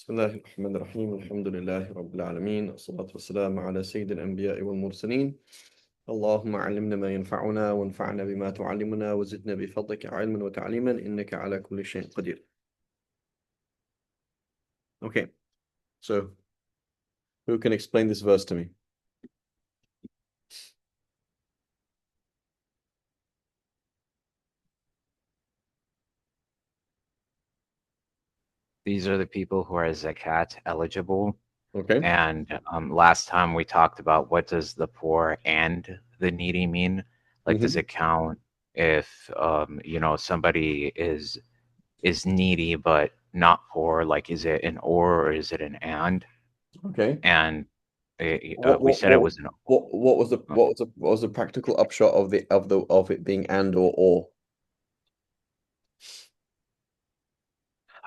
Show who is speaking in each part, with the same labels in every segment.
Speaker 1: بسم الله الرحمن الرحيم الحمد لله رب العالمين والصلاة والسلام على سيد الأنبياء والمرسلين اللهم علمنا ما ينفعنا وانفعنا بما تعلمنا وزدنا بفضلك علما وتعليما إنك على كل شيء قدير. Okay, so who can explain this verse to me?
Speaker 2: These are the people who are Zakat eligible.
Speaker 1: Okay.
Speaker 2: And last time we talked about what does the poor and the needy mean? Like, does
Speaker 1: Mm-hmm.
Speaker 2: it count if somebody is needy but not poor? Like, is it an or is it an and?
Speaker 1: Okay.
Speaker 2: And
Speaker 1: What
Speaker 2: we
Speaker 1: what
Speaker 2: said it
Speaker 1: what
Speaker 2: was an
Speaker 1: what was the practical upshot of it being and or?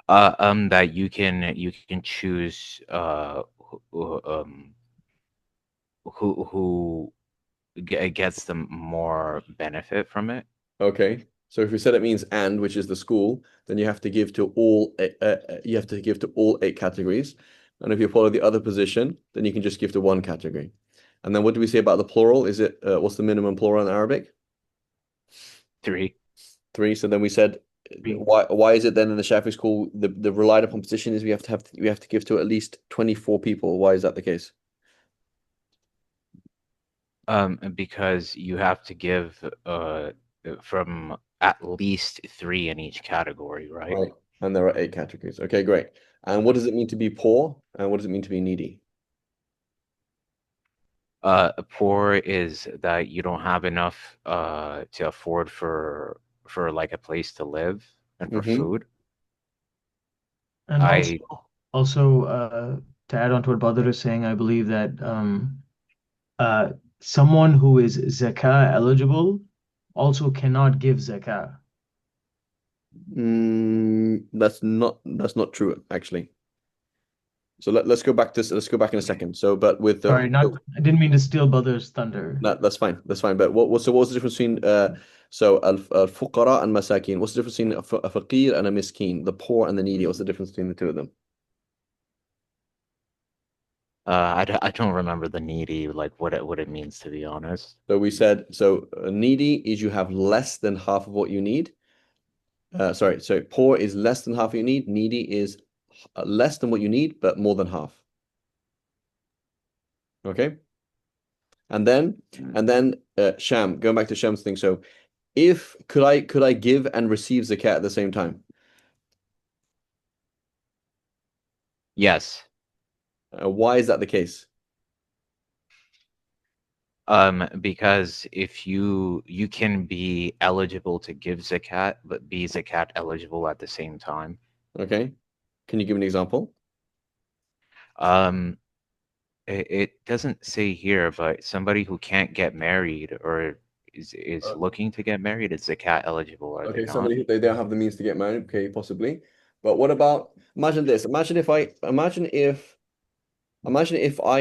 Speaker 2: that you can choose who gets the more benefit from it.
Speaker 1: Okay. So if we said it means and, which is the school, then you have to give to all you have to give to all 8 categories. And if you follow the other position, then you can just give to one category. And then what do we say about the plural? Is it what's the minimum plural in Arabic?
Speaker 2: Three.
Speaker 1: 3. So then we said why is it then in the Shafi school the relied upon position is we have to give to at least 24 people. Why is that the case?
Speaker 2: Because you have to give from at least three in each category, right?
Speaker 1: Right. And there are 8 categories. Okay, great. And what does it mean to be poor? And what does it mean to be needy?
Speaker 2: Poor is that you don't have enough to afford for like a place to live and for
Speaker 1: Hmm.
Speaker 2: food.
Speaker 3: And
Speaker 2: I
Speaker 3: to add on to what Badr is saying, I believe that uh, someone who is zakah eligible also cannot give zakah.
Speaker 1: That's not true actually. So let's go back to let's go back in a second. So but with the
Speaker 3: Sorry, not I didn't mean to steal Badr's thunder.
Speaker 1: that's fine. That's fine. But what was the difference between al fuqara and masakin? What's the difference between a faqir and a miskin? The poor and the needy. What's the difference between the two of them?
Speaker 2: I don't remember the needy, like what it means, to be honest.
Speaker 1: So we said needy is you have less than half of what you need. Sorry, poor is less than half you need. Needy is less than what you need, but more than half. Okay. And then Sham, going back to Sham's thing. So if could I give and receive zakat at the same time?
Speaker 2: Yes.
Speaker 1: Why is that the case?
Speaker 2: Because if you can be eligible to give zakat, but be zakat eligible at the same time.
Speaker 1: Okay. Can you give an example?
Speaker 2: Um, it doesn't say here, but somebody who can't get married or is
Speaker 1: Uh,
Speaker 2: looking to get married is zakat eligible, are they
Speaker 1: okay,
Speaker 2: not?
Speaker 1: somebody they don't have the means to get married. Okay, possibly. But what about imagine this? Imagine if I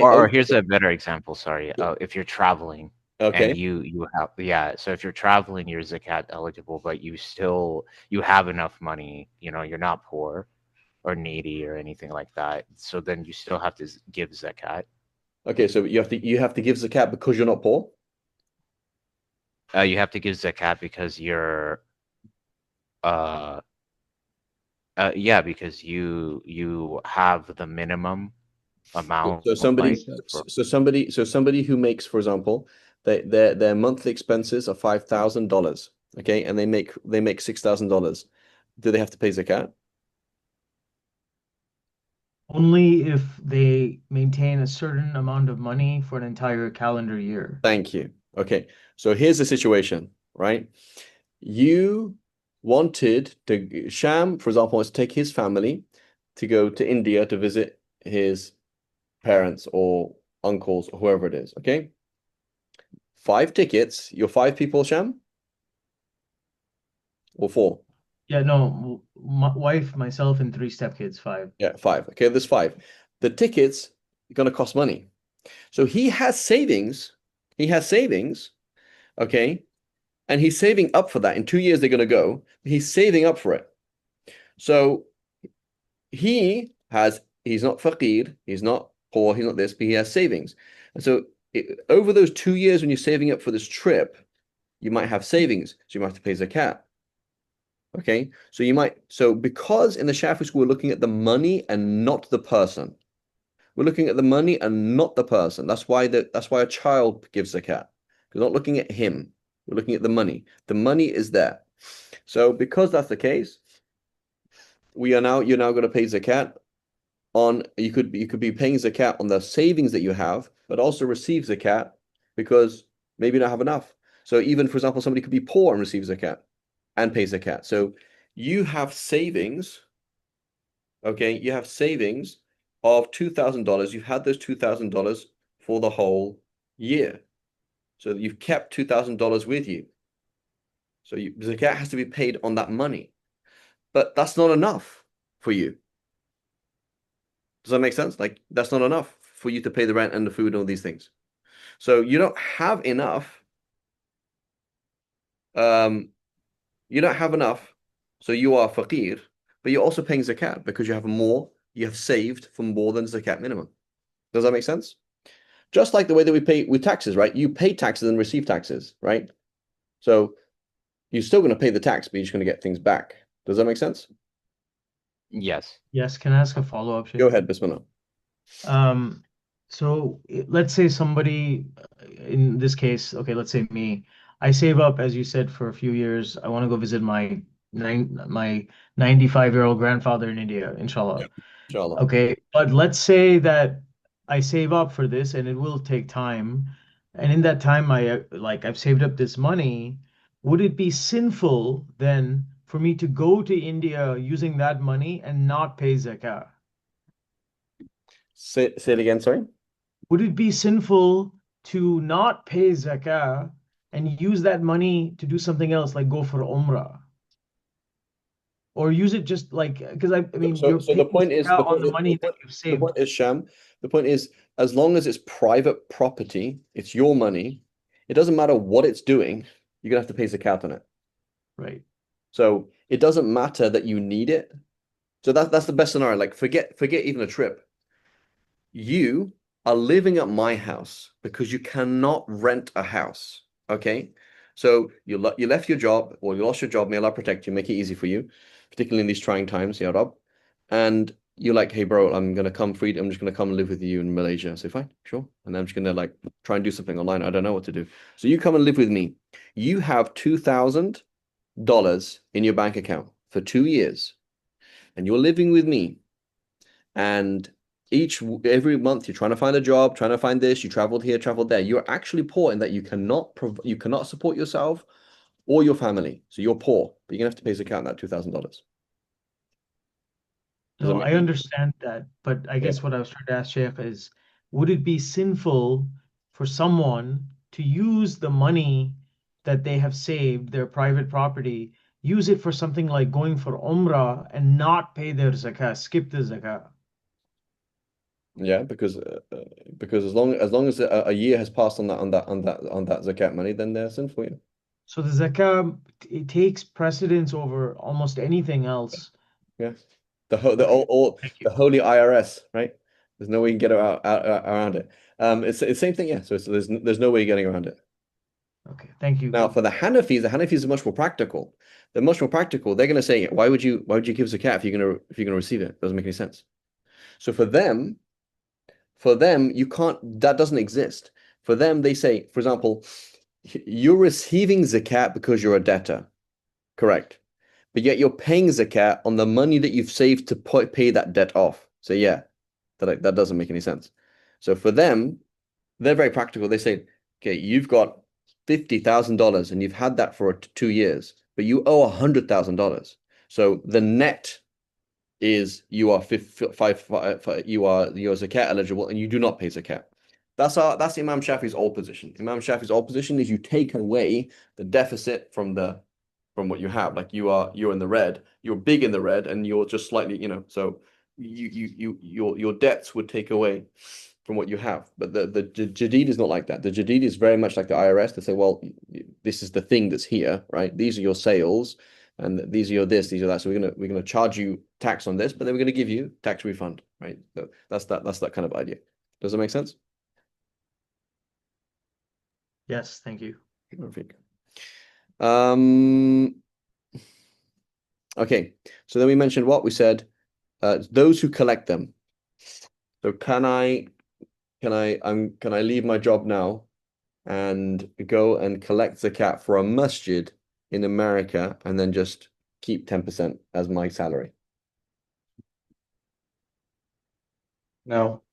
Speaker 2: Or
Speaker 1: owe.
Speaker 2: here's a better example, sorry. If you're traveling and
Speaker 1: Okay.
Speaker 2: you have, yeah, so if you're traveling, you're zakat eligible, but you have enough money, you're not poor or needy or anything like that. So then you still have to give zakat.
Speaker 1: Okay, so you have to give zakat because you're not poor.
Speaker 2: You have to give zakat because you're uh yeah, because you have the minimum amount,
Speaker 1: So somebody,
Speaker 2: like for
Speaker 1: so somebody who makes, for example, their monthly expenses are $5,000. Okay, and they make $6,000. Do they have to pay zakat?
Speaker 3: Only if they maintain a certain amount of money for an entire calendar year.
Speaker 1: Thank you. Okay, so here's the situation, right? You wanted to Sham, for example, wants to take his family to go to India to visit his parents or uncles or whoever it is. Okay, 5 tickets. You're 5 people, Sham, or 4?
Speaker 3: Yeah, no, my wife, myself, and three stepkids, five.
Speaker 1: Yeah, 5. Okay, there's 5. The tickets are going to cost money. So he has savings. He has savings. Okay, and he's saving up for that. In 2 years, they're going to go. He's saving up for it. So he has he's not faqir, he's not poor, he's not this, but he has savings. And so over those 2 years when you're saving up for this trip, you might have savings, so you might have to pay zakat. Okay, so because in the Shafi school we're looking at the money and not the person. We're looking at the money and not the person. That's why a child gives zakat. We're not looking at him. We're looking at the money. The money is there. So because that's the case, you're now going to pay zakat on you could be paying zakat on the savings that you have, but also receive zakat because maybe you don't have enough. So even for example, somebody could be poor and receive zakat and pay zakat. So you have savings, okay? You have savings of $2,000. You've had those $2,000 for the whole year. So you've kept $2,000 with you. So zakat has to be paid on that money. But that's not enough for you. Does that make sense? Like that's not enough for you to pay the rent and the food and all these things. So you don't have enough. You don't have enough. So you are faqir, but you're also paying zakat because you have saved for more than zakat minimum. Does that make sense? Just like the way that we pay with taxes, right? You pay taxes and receive taxes, right? So you're still going to pay the tax, but you're just going to get things back. Does that make sense?
Speaker 2: Yes.
Speaker 3: Yes, can I ask a follow-up,
Speaker 1: Go
Speaker 3: Sheikh?
Speaker 1: ahead, Bismillah.
Speaker 3: So let's say somebody, in this case, okay, let's say me, I save up, as you said, for a few years. I want to go visit my 95-year-old grandfather in India, inshallah.
Speaker 1: Inshallah.
Speaker 3: Okay, but let's say that I save up for this and it will take time. And in that time, I've saved up this money. Would it be sinful then for me to go to India using that money and not pay zakah?
Speaker 1: Say it again, sorry.
Speaker 3: Would it be sinful to not pay zakah and use that money to do something else, like go for umrah? Or use it just like, because I mean,
Speaker 1: So,
Speaker 3: you're
Speaker 1: so the
Speaker 3: paying
Speaker 1: point is,
Speaker 3: zakah on the money that you've
Speaker 1: the
Speaker 3: saved.
Speaker 1: point is, Sham. The point is, as long as it's private property, it's your money. It doesn't matter what it's doing. You're gonna have to pay zakat on it.
Speaker 3: Right.
Speaker 1: So it doesn't matter that you need it. So that's the best scenario. Like forget even a trip. You are living at my house because you cannot rent a house. Okay. So you left your job or you lost your job. May Allah protect you, make it easy for you, particularly in these trying times, Ya Rab. And you're like, hey, bro, I'm gonna come free. I'm just gonna come and live with you in Malaysia. I say, fine, sure. And then I'm just gonna like try and do something online. I don't know what to do. So you come and live with me. You have $2,000 in your bank account for 2 years, and you're living with me. And every month you're trying to find a job, trying to find this, you traveled here, traveled there. You're actually poor in that you cannot support yourself or your family. So you're poor, but you're gonna have to pay zakat on that $2,000. Does that
Speaker 3: No,
Speaker 1: make
Speaker 3: I
Speaker 1: sense?
Speaker 3: understand that, but I
Speaker 1: Yeah.
Speaker 3: guess what I was trying to ask Sheikh is, would it be sinful for someone to use the money that they have saved, their private property, use it for something like going for Umrah and not pay their zakah, skip the zakah?
Speaker 1: Yeah, because as long as a year has passed on that zakat money, then they're sinful. Yeah.
Speaker 3: So the zakah, it takes precedence over almost anything else.
Speaker 1: Yeah.
Speaker 3: Okay, thank you.
Speaker 1: The holy IRS, right? There's no way you can get around it. It's the same thing, yeah. So there's no way you're getting around it.
Speaker 3: Okay, thank you.
Speaker 1: Now for the Hanafis are much more practical. They're much more practical. They're going to say, why would you give zakat if you're gonna receive it? It doesn't make any sense. So for them, you can't. That doesn't exist. For them, they say, for example, you're receiving zakat because you're a debtor, correct? But yet you're paying zakat on the money that you've saved to pay that debt off. So yeah, that doesn't make any sense. So for them, they're very practical. They say, okay, you've got $50,000 and you've had that for 2 years, but you owe $100,000. So the net is you're zakat eligible and you do not pay zakat. That's Imam Shafi's old position. Imam Shafi's old position is you take away the deficit from what you have. Like you're in the red, you're big in the red, and you're just slightly, so your debts would take away from what you have. But the Jadid is not like that. The Jadid is very much like the IRS. They say, well, this is the thing that's here, right? These are your sales, and these are your this, these are that. So we're gonna charge you tax on this, but then we're gonna give you tax refund. right? So that's that kind of idea. Does that make sense?
Speaker 3: Yes, thank you.
Speaker 1: Um, okay, so then we mentioned what we said, those who collect them. So can I leave my job now and go and collect zakat for a masjid in America and then just keep 10% as my salary?
Speaker 4: No,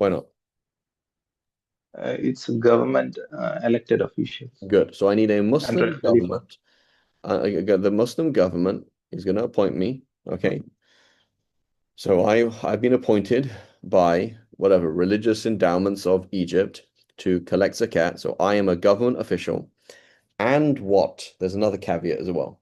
Speaker 1: Why not?
Speaker 4: it's government elected officials
Speaker 1: Good. So I need a
Speaker 4: under
Speaker 1: Muslim
Speaker 4: Khalifa.
Speaker 1: government. The Muslim government is going to appoint me. Okay. So I've been appointed by whatever religious endowments of Egypt to collect zakat. So I am a government official. And what? There's another caveat as well.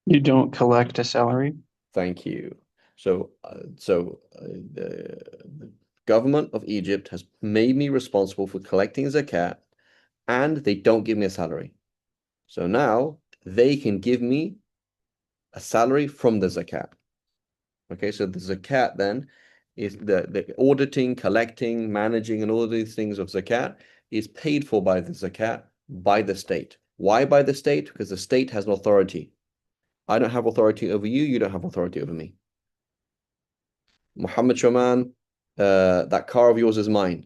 Speaker 5: You don't collect a salary?
Speaker 1: Thank you. So, the government of Egypt has made me responsible for collecting zakat, and they don't give me a salary. So now they can give me a salary from the zakat. Okay, so the zakat then is the auditing, collecting, managing, and all these things of zakat is paid for by the zakat by the state. Why by the state? Because the state has an authority. I don't have authority over you, you don't have authority over me. Muhammad Shoman, that car of yours is mine.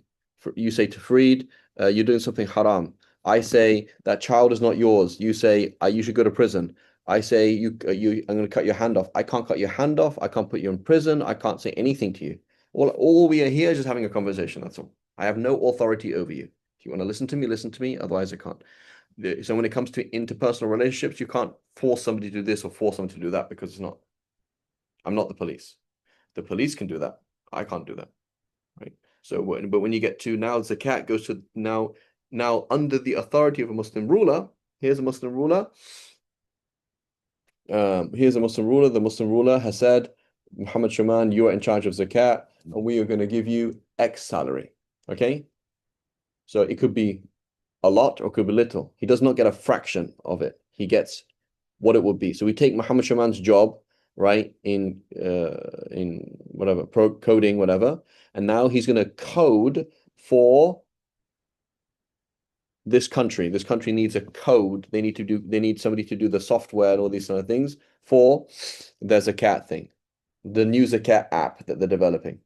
Speaker 1: You say to Fareed, you're doing something haram. I say that child is not yours. You say you should go to prison. I say I'm going to cut your hand off. I can't cut your hand off. I can't put you in prison. I can't say anything to you. All we are here is just having a conversation. That's all. I have no authority over you. If you want to listen to me, listen to me. Otherwise, I can't. So when it comes to interpersonal relationships, you can't force somebody to do this or force somebody to do that because it's not. I'm not the police. The police can do that. I can't do that, right? So, but when you get to now, zakat goes to now under the authority of a Muslim ruler. Here's a Muslim ruler. Here's a Muslim ruler. The Muslim ruler has said, Muhammad Shaman, you are in charge of zakat, and we are going to give you X salary. Okay, so it could be a lot or it could be little. He does not get a fraction of it. He gets what it would be. So we take Muhammad Shaman's job, right, in whatever coding, whatever, and now he's going to code for this country. This country needs a code. They need somebody to do the software and all these kind of things for their zakat thing, the new zakat app that they're developing.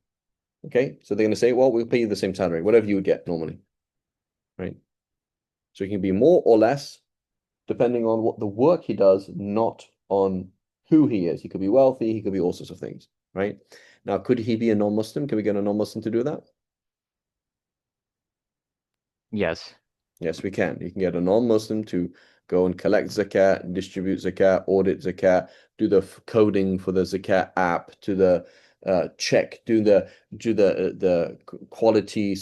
Speaker 1: Okay, so they're going to say, well, we'll pay you the same salary, whatever you would get normally, right? So it can be more or less depending on what the work he does, not on who he is. He could be wealthy, he could be all sorts of things, right? Now, could he be a non-Muslim? Can we get a non-Muslim to do that?
Speaker 2: Yes.
Speaker 1: Yes, we can. You can get a non-Muslim to go and collect zakat, distribute zakat, audit zakat, do the coding for the zakat app, to the check, do the quality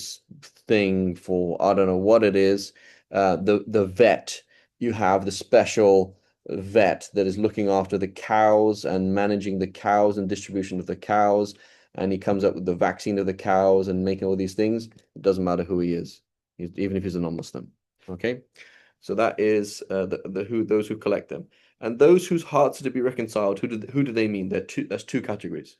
Speaker 1: thing for I don't know what it is. The vet, you have the special vet that is looking after the cows and managing the cows and distribution of the cows, and he comes up with the vaccine of the cows and making all these things. It doesn't matter who he is, even if he's a non-Muslim. Okay, so that is those who collect them, and those whose hearts are to be reconciled. Who do they mean? That's two categories.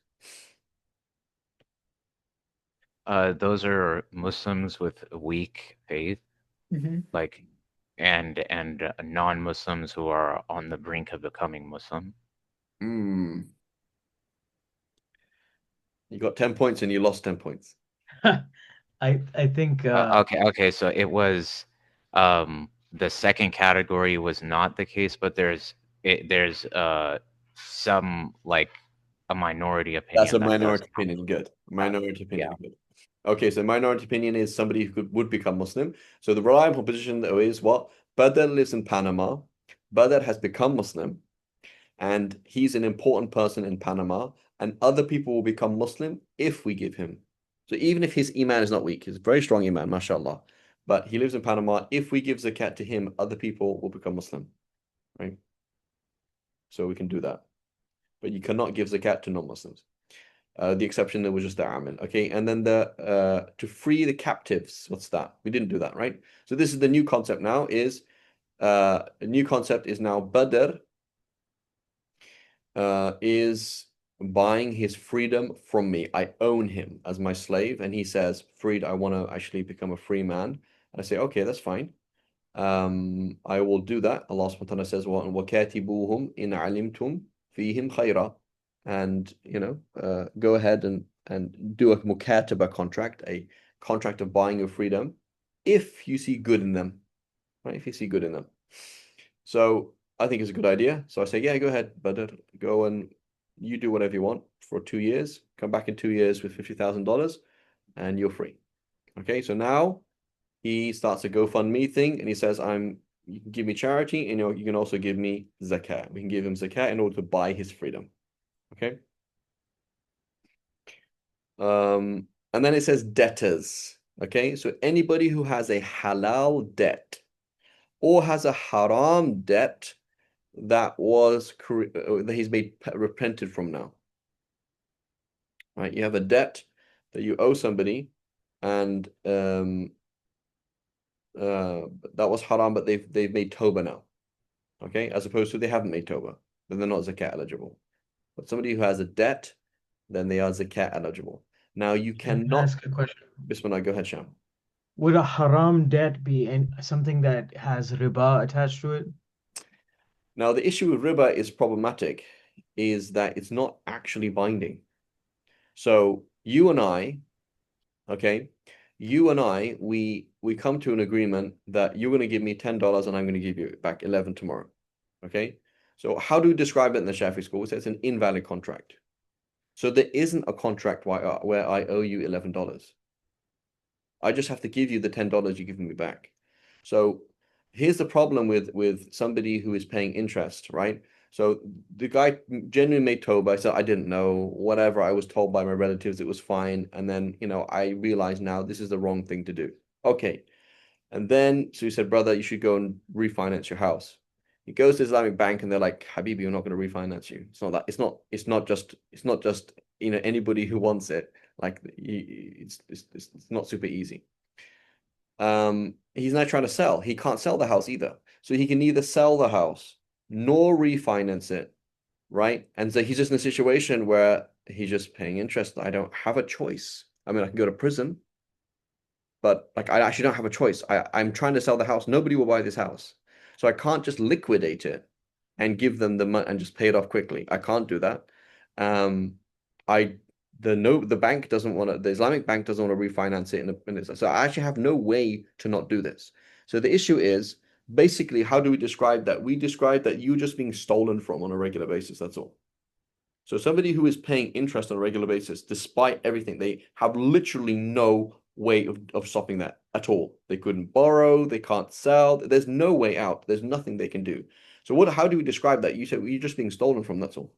Speaker 2: Those are Muslims with weak faith, like, and non-Muslims who are on the brink of becoming Muslim.
Speaker 1: You got 10 points and you lost 10 points.
Speaker 3: I think
Speaker 2: Okay. So it was the second category was not the case, but there's some like a minority
Speaker 1: That's a
Speaker 2: opinion that does
Speaker 1: minority opinion. Good. Minority opinion.
Speaker 2: yeah.
Speaker 1: Good. Okay, so minority opinion is somebody who would become Muslim. So the reliable position though is what? Badr lives in Panama. Badr has become Muslim, and he's an important person in Panama, and other people will become Muslim if we give him. So even if his iman is not weak, he's a very strong iman, mashallah. But he lives in Panama. If we give zakat to him, other people will become Muslim, right? So we can do that. But you cannot give zakat to non-Muslims. The exception that was just the Amin. Okay, and then to free the captives. What's that? We didn't do that, right? So this is the new concept now, is a new concept is now Badr is buying his freedom from me. I own him as my slave, and he says, Freed, I want to actually become a free man. And I say, okay, that's fine. I will do that. Allah subhanahu wa ta'ala says, وَكَاتِبُوهُمْ إِنْ عَلِمْتُمْ فِيهِمْ خَيْرًا. And, go ahead and do a mukataba contract, a contract of buying your freedom, if you see good in them, right? If you see good in them. So I think it's a good idea. So I say, yeah, go ahead, but go and you do whatever you want for 2 years. Come back in 2 years with $50,000 and you're free. Okay, so now he starts a GoFundMe thing and he says, you can give me charity and you can also give me zakat. We can give him zakat in order to buy his freedom. Okay. And then it says debtors. Okay, so anybody who has a halal debt or has a haram debt that he's made repented from now. Right? You have a debt that you owe somebody, and that was haram, but they've made tawbah now. Okay, as opposed to they haven't made tawbah, then they're not zakat eligible. But somebody who has a debt, then they are zakat eligible. Now you
Speaker 3: Can I
Speaker 1: cannot.
Speaker 3: ask a question?
Speaker 1: Bismillah, go ahead, Sham.
Speaker 3: Would a haram debt be something that has riba attached to it?
Speaker 1: Now the issue with riba is problematic, is that it's not actually binding. So you and I, okay, we come to an agreement that you're going to give me $10 and I'm going to give you back 11 tomorrow. Okay. So how do we describe it in the Shafi school? So it's an invalid contract. So there isn't a contract where I owe you $11. I just have to give you the $10 you're giving me back. So here's the problem with somebody who is paying interest, right? So the guy genuinely made tawbah. I said, I didn't know, whatever. I was told by my relatives it was fine. And then, I realized now this is the wrong thing to do. Okay. And then, so he said, brother, you should go and refinance your house. He goes to Islamic Bank and they're like, Habibi, you're not going to refinance you. It's not that, it's not just, anybody who wants it. Like it's not super easy. He's now trying to sell. He can't sell the house either. So he can neither sell the house nor refinance it, right? And so he's just in a situation where he's just paying interest. I don't have a choice. I mean, I can go to prison, but like I actually don't have a choice. I'm trying to sell the house. Nobody will buy this house. So I can't just liquidate it and give them the money and just pay it off quickly. I can't do that. I the bank doesn't want to, the Islamic bank doesn't want to refinance it so I actually have no way to not do this. So the issue is basically, how do we describe that? We describe that you're just being stolen from on a regular basis. That's all. So somebody who is paying interest on a regular basis, despite everything, they have literally no way of stopping that at all. They couldn't borrow, they can't sell. There's no way out. There's nothing they can do. So how do we describe that? You said you're just being stolen from, that's all.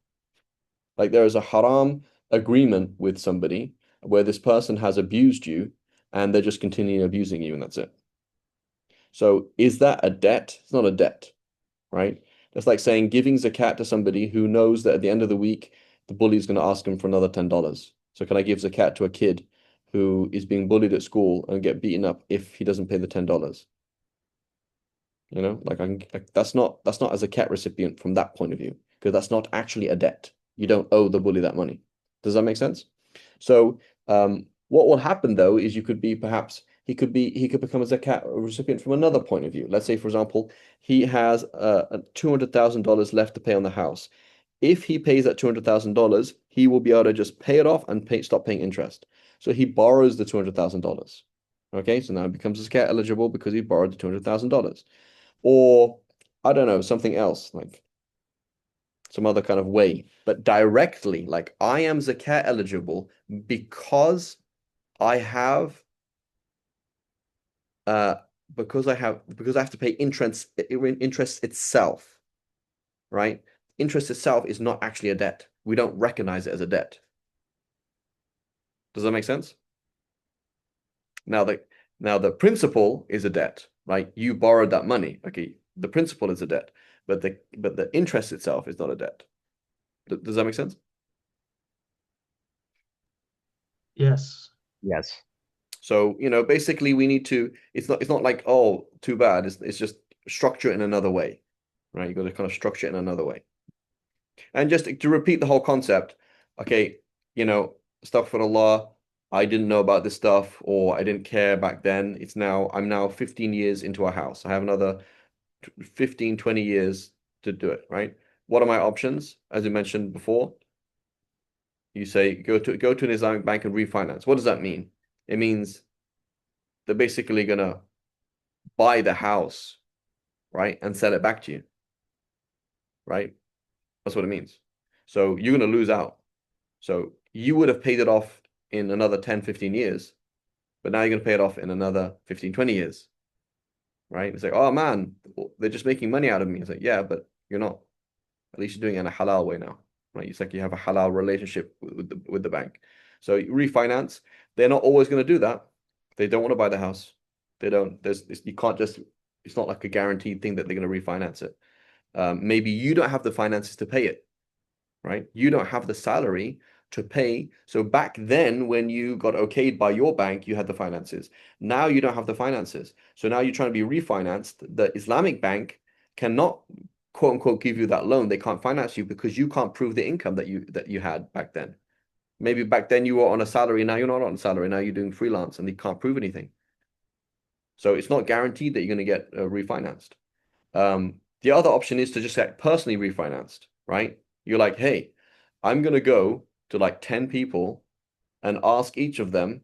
Speaker 1: Like there is a haram agreement with somebody where this person has abused you and they're just continuing abusing you and that's it. So is that a debt? It's not a debt, right? That's like saying giving zakat to somebody who knows that at the end of the week, the bully is going to ask him for another $10. So can I give zakat to a kid who is being bullied at school and get beaten up if he doesn't pay the $10? That's not a zakat recipient from that point of view, because that's not actually a debt. You don't owe the bully that money. Does that make sense? So what will happen though is he could become a zakat recipient from another point of view. Let's say, for example, he has $200,000 left to pay on the house. If he pays that $200,000, he will be able to just pay it off and stop paying interest. So he borrows the $200,000. Okay, so now he becomes zakat eligible because he borrowed the $200,000. Or I don't know, something else, like some other kind of way, but directly, like I am zakat eligible because I have because I have to pay interest itself, right? Interest itself is not actually a debt. We don't recognize it as a debt. Does that make sense? Now the principal is a debt, right? You borrowed that money. Okay, the principal is a debt, but the interest itself is not a debt. Does that make sense?
Speaker 3: Yes.
Speaker 2: Yes.
Speaker 1: So, basically we need to, it's not like, oh, too bad. It's just structure it in another way, right? You've got to kind of structure it in another way. And just to repeat the whole concept, okay, astaghfirullah, I didn't know about this stuff, or I didn't care back then. I'm now 15 years into a house. I have another 15, 20 years to do it, right? What are my options? As you mentioned before, you say go to an Islamic bank and refinance. What does that mean? It means they're basically gonna buy the house, right, and sell it back to you, right? That's what it means. So you're gonna lose out. So you would have paid it off in another 10, 15 years, but now you're gonna pay it off in another 15, 20 years, right? It's like, oh man, they're just making money out of me. It's like, yeah, but you're not. At least you're doing it in a halal way now, right? It's like you have a halal relationship with the bank. So you refinance. They're not always going to do that. They don't want to buy the house. They don't. You can't just. It's not like a guaranteed thing that they're going to refinance it. Maybe you don't have the finances to pay it, right? You don't have the salary to pay. So back then, when you got okayed by your bank, you had the finances. Now you don't have the finances. So now you're trying to be refinanced. The Islamic bank cannot quote unquote give you that loan. They can't finance you because you can't prove the income that you had back then. Maybe back then you were on a salary, now you're not on a salary, now you're doing freelance and they can't prove anything. So it's not guaranteed that you're going to get refinanced. The other option is to just get personally refinanced, right? You're like, hey, I'm going to go to like 10 people and ask each of them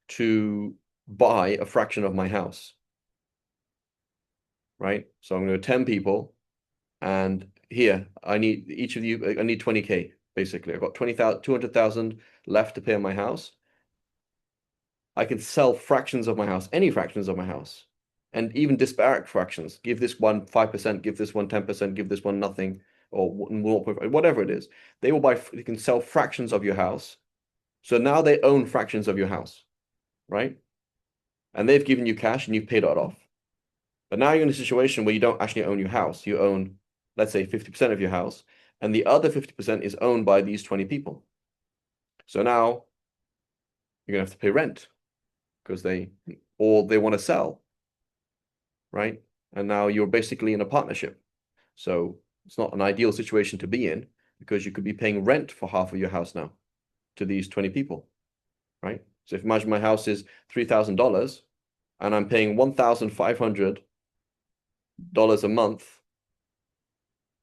Speaker 1: to buy a fraction of my house, right? So I'm going to 10 people and here, I need each of you, I need 20K basically. I've got 20,000, 200,000 left to pay on my house. I can sell fractions of my house, any fractions of my house, and even disparate fractions. Give this one 5%, give this one 10%, give this one nothing, or whatever it is. They will buy, you can sell fractions of your house. So now they own fractions of your house, right? And they've given you cash and you've paid it off. But now you're in a situation where you don't actually own your house. You own, let's say, 50% of your house, and the other 50% is owned by these 20 people. So now you're gonna have to pay rent because they want to sell, right? And now you're basically in a partnership. So it's not an ideal situation to be in because you could be paying rent for half of your house now to these 20 people, right? So if imagine my house is $3,000 and I'm paying $1,500 a month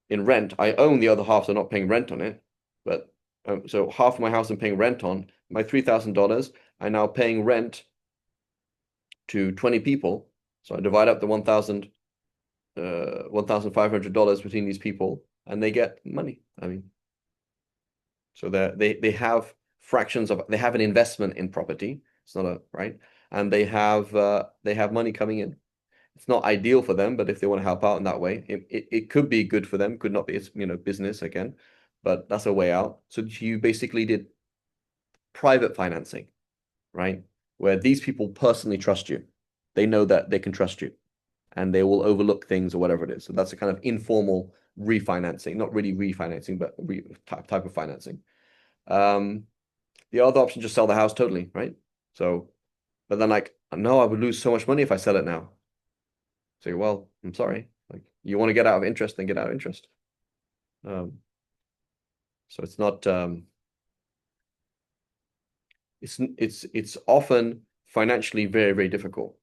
Speaker 1: in rent. I own the other half, so I'm not paying rent on it. But so half of my house I'm paying rent on. My $3,000, I'm now paying rent to 20 people. So I divide up the $1,500 between these people, and they get money. I mean, so they have fractions of, they have an investment in property. It's not a right, and they have money coming in. It's not ideal for them, but if they want to help out in that way, it could be good for them. Could not be, it's business again, but that's a way out. So you basically did private financing, right? Where these people personally trust you. They know that they can trust you and they will overlook things or whatever it is. So that's a kind of informal refinancing, not really refinancing, but type of financing. The other option, just sell the house totally, right? So, but then like, no, I would lose so much money if I sell it now. Say, well, I'm sorry. Like, you want to get out of interest, then get out of interest. So it's not. It's often financially very, very difficult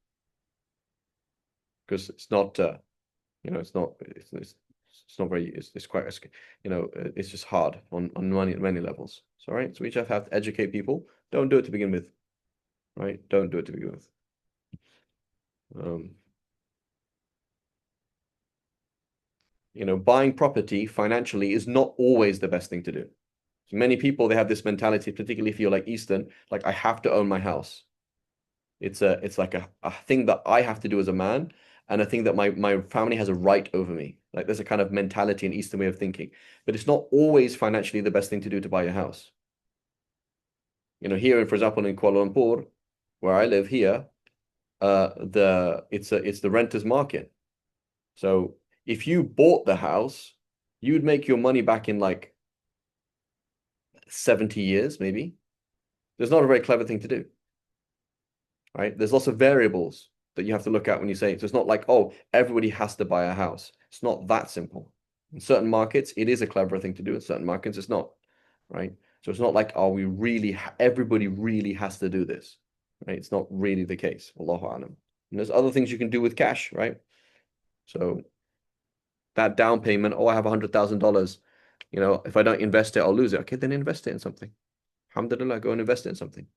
Speaker 1: because it's not. It's not. It's not very. It's quite. It's just hard on many levels. So right. So we just have to educate people. Don't do it to begin with. Right. Don't do it to begin with. Buying property financially is not always the best thing to do. So many people, they have this mentality, particularly if you're like Eastern, like I have to own my house. It's like a thing that I have to do as a man, and a thing that my family has a right over me. Like there's a kind of mentality in Eastern way of thinking, but it's not always financially the best thing to do to buy a house. Here, for example, in Kuala Lumpur, where I live here, it's the renters market. So if you bought the house, you'd make your money back in like 70 years, maybe. There's not a very clever thing to do, right? There's lots of variables. that you have to look at when you say, so it's not like, oh, everybody has to buy a house. It's not that simple. In certain markets, it is a clever thing to do. In certain markets, it's not, right? So it's not like, oh, everybody really has to do this, right? It's not really the case. Allahu alam. And there's other things you can do with cash, right? So that down payment, oh, I have $100,000. If I don't invest it, I'll lose it. Okay, then invest it in something. Alhamdulillah, go and invest it in something.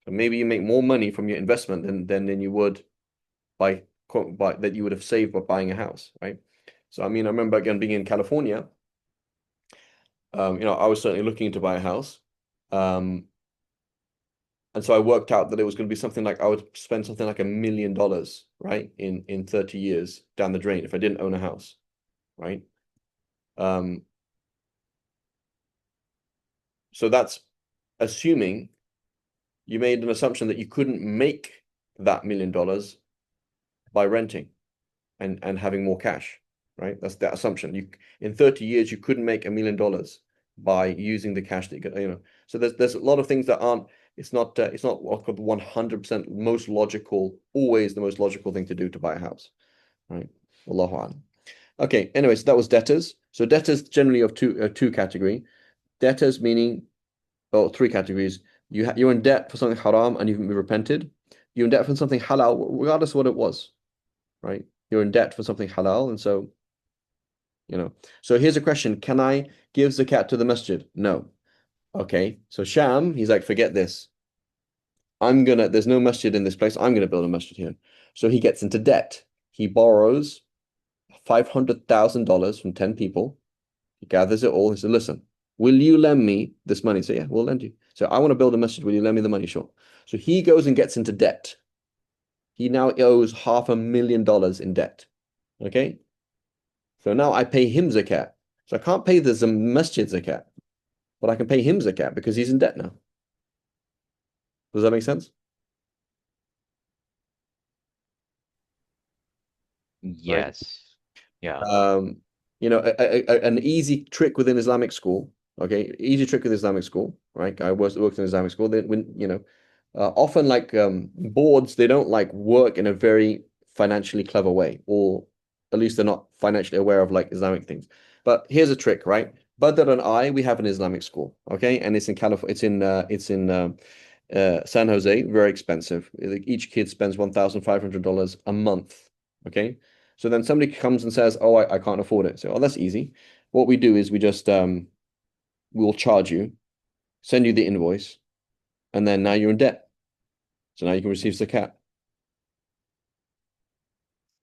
Speaker 1: So maybe you make more money from your investment than you would by that you would have saved by buying a house, right? So I remember again being in California. I was certainly looking to buy a house. And so I worked out that it was going to be something like I would spend something like $1 million, right, in 30 years down the drain if I didn't own a house, right? So that's assuming you made an assumption that you couldn't make that $1 million by renting and having more cash, right? That's that assumption. In 30 years you couldn't make $1 million by using the cash that you got, So there's a lot of things that aren't. It's not 100% most logical, always the most logical thing to do to buy a house, right? Allahu a'lam. Okay, anyway, so that was debtors. So debtors generally of two category. Debtors meaning, three categories. You're in debt for something haram and you've repented. You're in debt for something halal, regardless of what it was, right? You're in debt for something halal, and so, So here's a question: can I give zakat to the masjid? No. Okay, so Sham, he's like, forget this. There's no masjid in this place. I'm gonna build a masjid here. So he gets into debt. He borrows $500,000 from 10 people. He gathers it all. He said, listen, will you lend me this money? So yeah, we'll lend you. So I want to build a masjid. Will you lend me the money? Sure. So he goes and gets into debt. He now owes $500,000 in debt. Okay. So now I pay him zakat. So I can't pay the masjid zakat, but I can pay him zakat because he's in debt now. Does that make sense?
Speaker 2: Yes. Yeah.
Speaker 1: An easy trick within Islamic school. Okay, easy trick with Islamic school, right? I worked in Islamic school. Often like boards, they don't like work in a very financially clever way, or at least they're not financially aware of like Islamic things. But here's a trick, right? Badr and I, we have an Islamic school, okay, and it's in California. It's in San Jose. Very expensive. Like, each kid spends $1,500 a month. Okay, so then somebody comes and says, "Oh, I can't afford it." So, oh, that's easy. What we do is we just we'll charge you, send you the invoice, and then now you're in debt. So now you can receive zakat.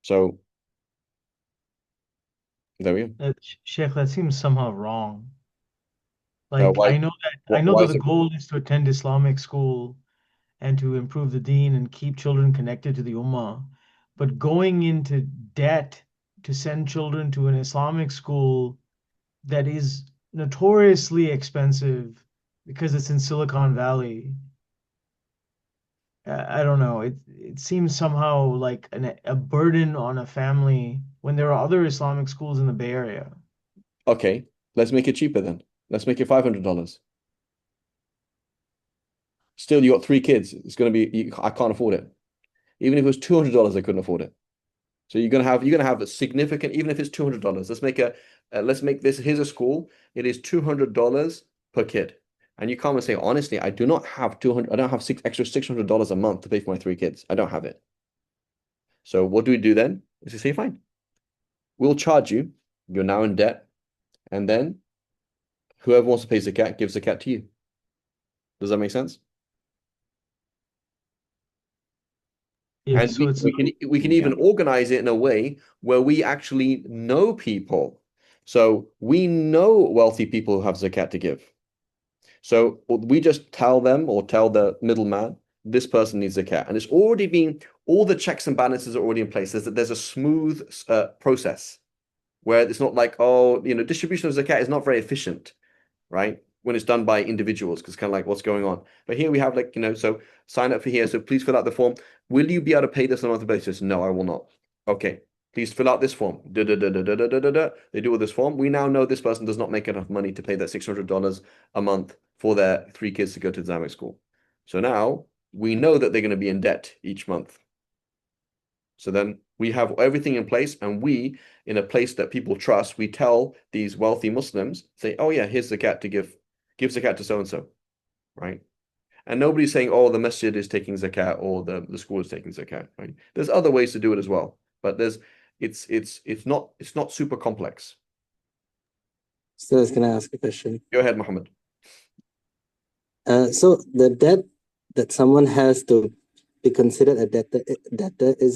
Speaker 1: So there we go.
Speaker 3: Sheikh, that seems somehow wrong. Like
Speaker 1: Why?
Speaker 3: I know
Speaker 1: Why
Speaker 3: that
Speaker 1: is
Speaker 3: the
Speaker 1: it?
Speaker 3: goal is to attend Islamic school and to improve the deen and keep children connected to the ummah. But going into debt to send children to an Islamic school that is notoriously expensive because it's in Silicon Valley, I don't know. It seems somehow like a burden on a family when there are other Islamic schools in the Bay Area.
Speaker 1: Okay, let's make it cheaper then. Let's make it $500. Still, you got three kids. It's going to be. I can't afford it. Even if it was $200, I couldn't afford it. So you're gonna have a significant, even if it's $200. Let's make this. Here's a school. It is $200 per kid, and you come and say, honestly, I do not have 200. I don't have $600 a month to pay for my three kids. I don't have it. So what do we do then? Is we say, fine, we'll charge you. You're now in debt, and then whoever wants to pay zakat gives zakat to you. Does that make sense?
Speaker 3: Yeah,
Speaker 1: And
Speaker 3: so it's
Speaker 1: we can even organize it in a way where we actually know people. So we know wealthy people who have zakat to give. So we just tell them or tell the middleman, this person needs zakat. And it's already been, all the checks and balances are already in place. There's a smooth process where it's not like, oh, distribution of zakat is not very efficient, right? When it's done by individuals, because kind of like what's going on. But here we have like, so sign up for here. So please fill out the form. Will you be able to pay this on a monthly basis? No, I will not. Okay, please fill out this form. Da, da, da, da, da, da, da, da. They do all this form. We now know this person does not make enough money to pay that $600 a month for their three kids to go to Islamic school. So now we know that they're going to be in debt each month. So then we have everything in place, and we, in a place that people trust, we tell these wealthy Muslims, say, oh yeah, here's zakat to give zakat to so and so, right? And nobody's saying, oh, the masjid is taking zakat or the school is taking zakat, right? There's other ways to do it as well, but it's not super complex.
Speaker 6: So I was gonna ask a question.
Speaker 1: Go ahead, Muhammad.
Speaker 6: So the debt that someone has to be considered a debtor, is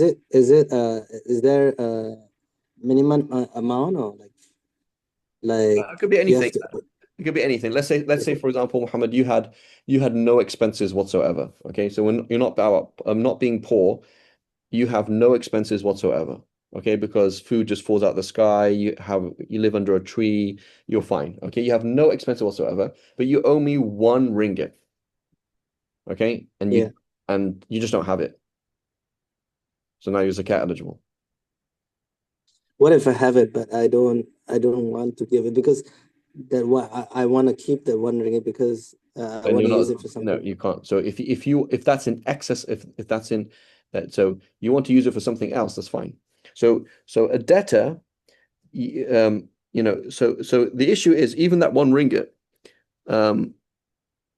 Speaker 6: there a minimum amount, or like
Speaker 1: It could be
Speaker 6: you have
Speaker 1: anything.
Speaker 6: to?
Speaker 1: It could be anything. Let's say, for example, Muhammad, you had no expenses whatsoever. Okay, so when you're not being poor, you have no expenses whatsoever. Okay, because food just falls out the sky. You live under a tree. You're fine. Okay, you have no expenses whatsoever, but you owe me 1 ringgit. Okay, and
Speaker 6: Yeah.
Speaker 1: you just don't have it. So now you're zakat eligible.
Speaker 6: What if I have it, but I don't want to give it because that what I want to keep that 1 ringgit because I
Speaker 1: And
Speaker 6: want
Speaker 1: you're
Speaker 6: to
Speaker 1: not,
Speaker 6: use it for
Speaker 1: no,
Speaker 6: something.
Speaker 1: you can't. So if that's in excess, if that's in that, so you want to use it for something else, that's fine. So a debtor, so the issue is even that 1 ringgit,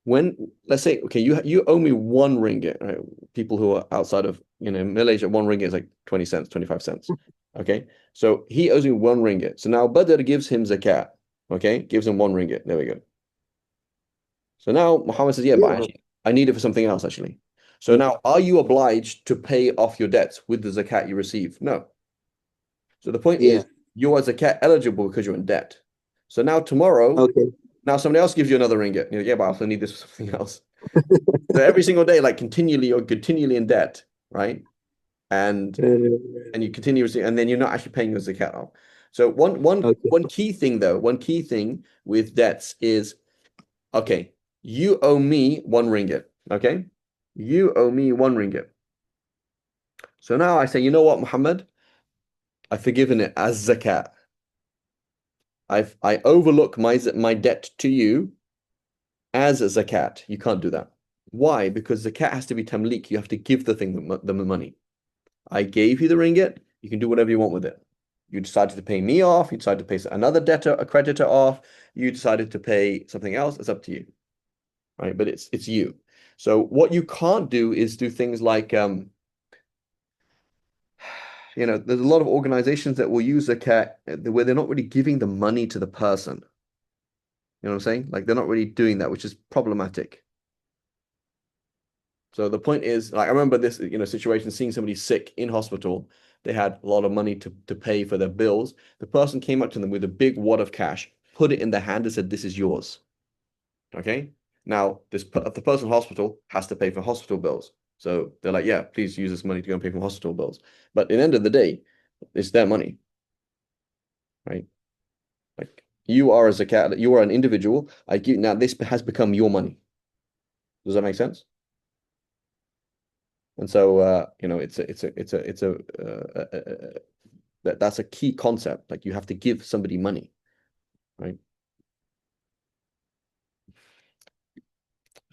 Speaker 1: when let's say, okay, you owe me 1 ringgit, right? People who are outside of Malaysia, 1 ringgit is like 20 cents, 25 cents. Okay, so he owes me 1 ringgit. So now Badr gives him zakat. Okay, gives him 1 ringgit. There we go. So now Muhammad says, yeah, but
Speaker 6: Yeah.
Speaker 1: actually, I need it for something else, actually. So
Speaker 6: Yeah.
Speaker 1: now, are you obliged to pay off your debts with the zakat you receive? No. So the point
Speaker 6: Yeah.
Speaker 1: is, you are zakat eligible because you're in debt. So now tomorrow,
Speaker 6: Okay.
Speaker 1: now somebody else gives you another ringgit. Yeah, but I also need this for something else. So every single day, like you're continually in debt, right? And you continue receiving, and then you're not actually paying your zakat off. So
Speaker 6: Okay.
Speaker 1: one key thing though, one key thing with debts is, okay, you owe me 1 ringgit. Okay, you owe me 1 ringgit. So now I say, you know what, Muhammad? I've forgiven it as zakat. I overlook my debt to you as a zakat. You can't do that. Why? Because zakat has to be tamlik. You have to give the thing the money. I gave you the ringgit. You can do whatever you want with it. You decided to pay me off. You decided to pay another debtor, a creditor off. You decided to pay something else. It's up to you, right? But it's you. So what you can't do is do things like there's a lot of organizations that will use zakat where they're not really giving the money to the person. You know what I'm saying? Like they're not really doing that, which is problematic. So the point is, like I remember this, situation, seeing somebody sick in hospital. They had a lot of money to pay for their bills. The person came up to them with a big wad of cash, put it in their hand and said, "This is yours." Okay. Now the person in hospital has to pay for hospital bills. So they're like, yeah, please use this money to go and pay for hospital bills. But at the end of the day, it's their money, right? Like you are as a cat, you are an individual. Now this has become your money. Does that make sense? And so that's a key concept. Like you have to give somebody money, right?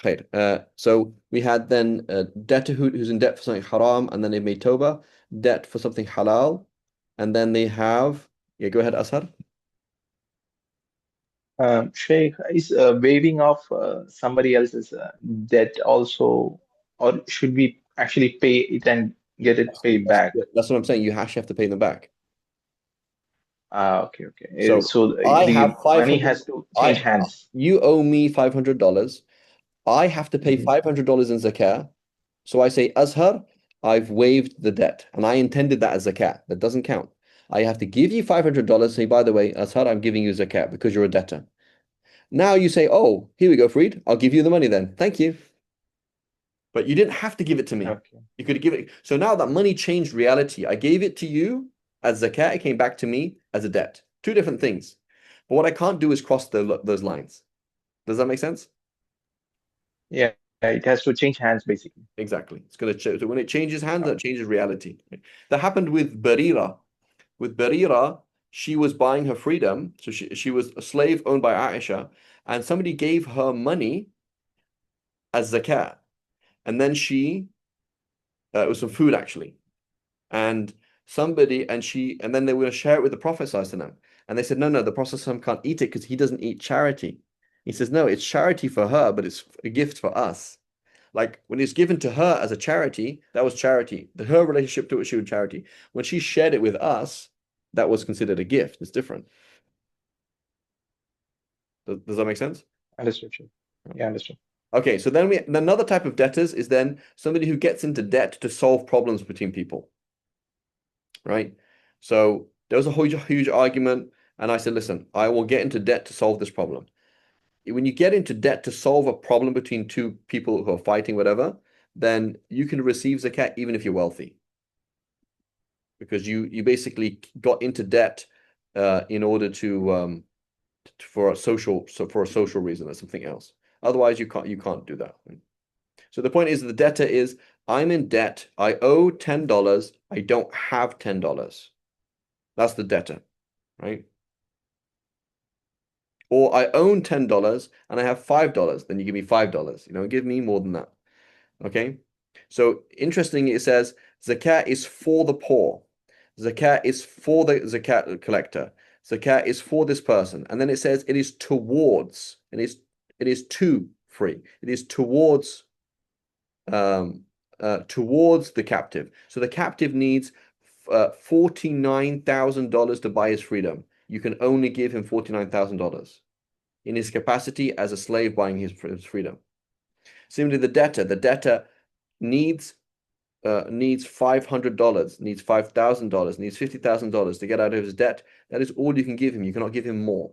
Speaker 1: Okay. So we had then a debtor who's in debt for something haram, and then they made tawbah, debt for something halal, and then they have, yeah, go ahead, Ashar.
Speaker 4: Sheikh, is waiving off somebody else's debt also, or should we actually pay it and get it paid back?
Speaker 1: That's what I'm saying. You actually have to pay them back.
Speaker 4: Okay, okay.
Speaker 1: So
Speaker 4: So
Speaker 1: I
Speaker 4: the
Speaker 1: have
Speaker 4: money
Speaker 1: 500.
Speaker 4: has to change hands.
Speaker 1: You owe me $500. I have to pay
Speaker 4: Mhm.
Speaker 1: $500 in zakat. So I say, Azhar, I've waived the debt, and I intended that as zakat. That doesn't count. I have to give you $500. Say, by the way, Azhar, I'm giving you zakat because you're a debtor. Now you say, oh, here we go, Fareed. I'll give you the money then. Thank you. But you didn't have to give it to me.
Speaker 4: Okay.
Speaker 1: You could give it. So now that money changed reality. I gave it to you as zakat. It came back to me as a debt. Two different things. But what I can't do is cross those lines. Does that make sense?
Speaker 4: Yeah, it has to change hands basically.
Speaker 1: Exactly. It's going to change. So when it changes hands, that
Speaker 4: Okay.
Speaker 1: changes reality. That happened with Barira. With Barira, she was buying her freedom. So she was a slave owned by Aisha, and somebody gave her money as zakat. And then it was some food actually. and and then they were going to share it with the Prophet ﷺ. And they said, no, the Prophet ﷺ can't eat it because he doesn't eat charity. He says, no, it's charity for her, but it's a gift for us. Like when it's given to her as a charity, that was charity. Her relationship to it, she was charity. When she shared it with us, that was considered a gift. It's different. Does that make sense?
Speaker 4: Understood. Yeah, understood.
Speaker 1: Okay, so then another type of debtors is then somebody who gets into debt to solve problems between people, right? So there was a huge argument, and I said, listen, I will get into debt to solve this problem. When you get into debt to solve a problem between two people who are fighting, whatever, then you can receive zakat even if you're wealthy, because you basically got into debt in order for a social reason or something else. Otherwise, you can't do that. So the point is, the debtor is, I'm in debt. I owe $10. I don't have $10. That's the debtor, right? Or I own $10 and I have $5. Then you give me $5. Give me more than that. Okay. So interestingly, it says zakat is for the poor. Zakat is for the zakat collector. Zakat is for this person. And then it says it is towards, and it is to free. It is towards the captive. So the captive needs $49,000 to buy his freedom. You can only give him $49,000 in his capacity as a slave buying his freedom. Similarly, the debtor needs $500, needs $5,000, needs $50,000 to get out of his debt. That is all you can give him. You cannot give him more.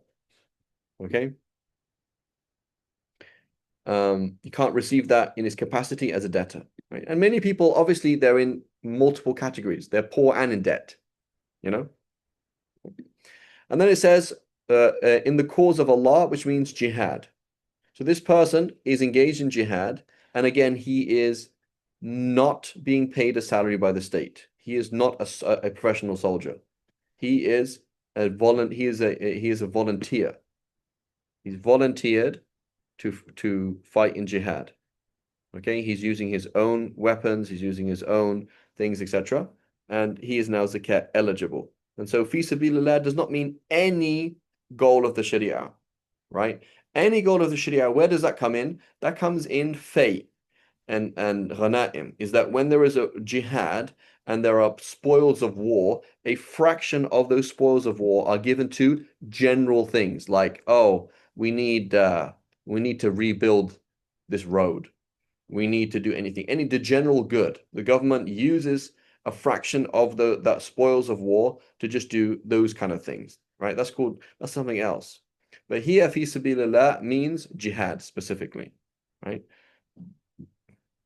Speaker 1: Okay. You can't receive that in his capacity as a debtor, right? And many people, obviously, they're in multiple categories. They're poor and in debt, And then it says, in the cause of Allah, which means jihad. So this person is engaged in jihad, and again, he is not being paid a salary by the state. He is not a professional soldier. He is a volunteer. He's volunteered to fight in jihad. Okay, he's using his own weapons, he's using his own things, etc. And he is now zakat eligible. And so fi sabilillah does not mean any goal of the Sharia, right? Any goal of the Sharia, where does that come in? That comes in fay and ghanaim, is that when there is a jihad and there are spoils of war, a fraction of those spoils of war are given to general things like, oh, we need to rebuild this road. We need to do the general good. The government uses a fraction of that spoils of war to just do those kind of things, right? That's something else. But here, fi sabilillah means jihad specifically, right?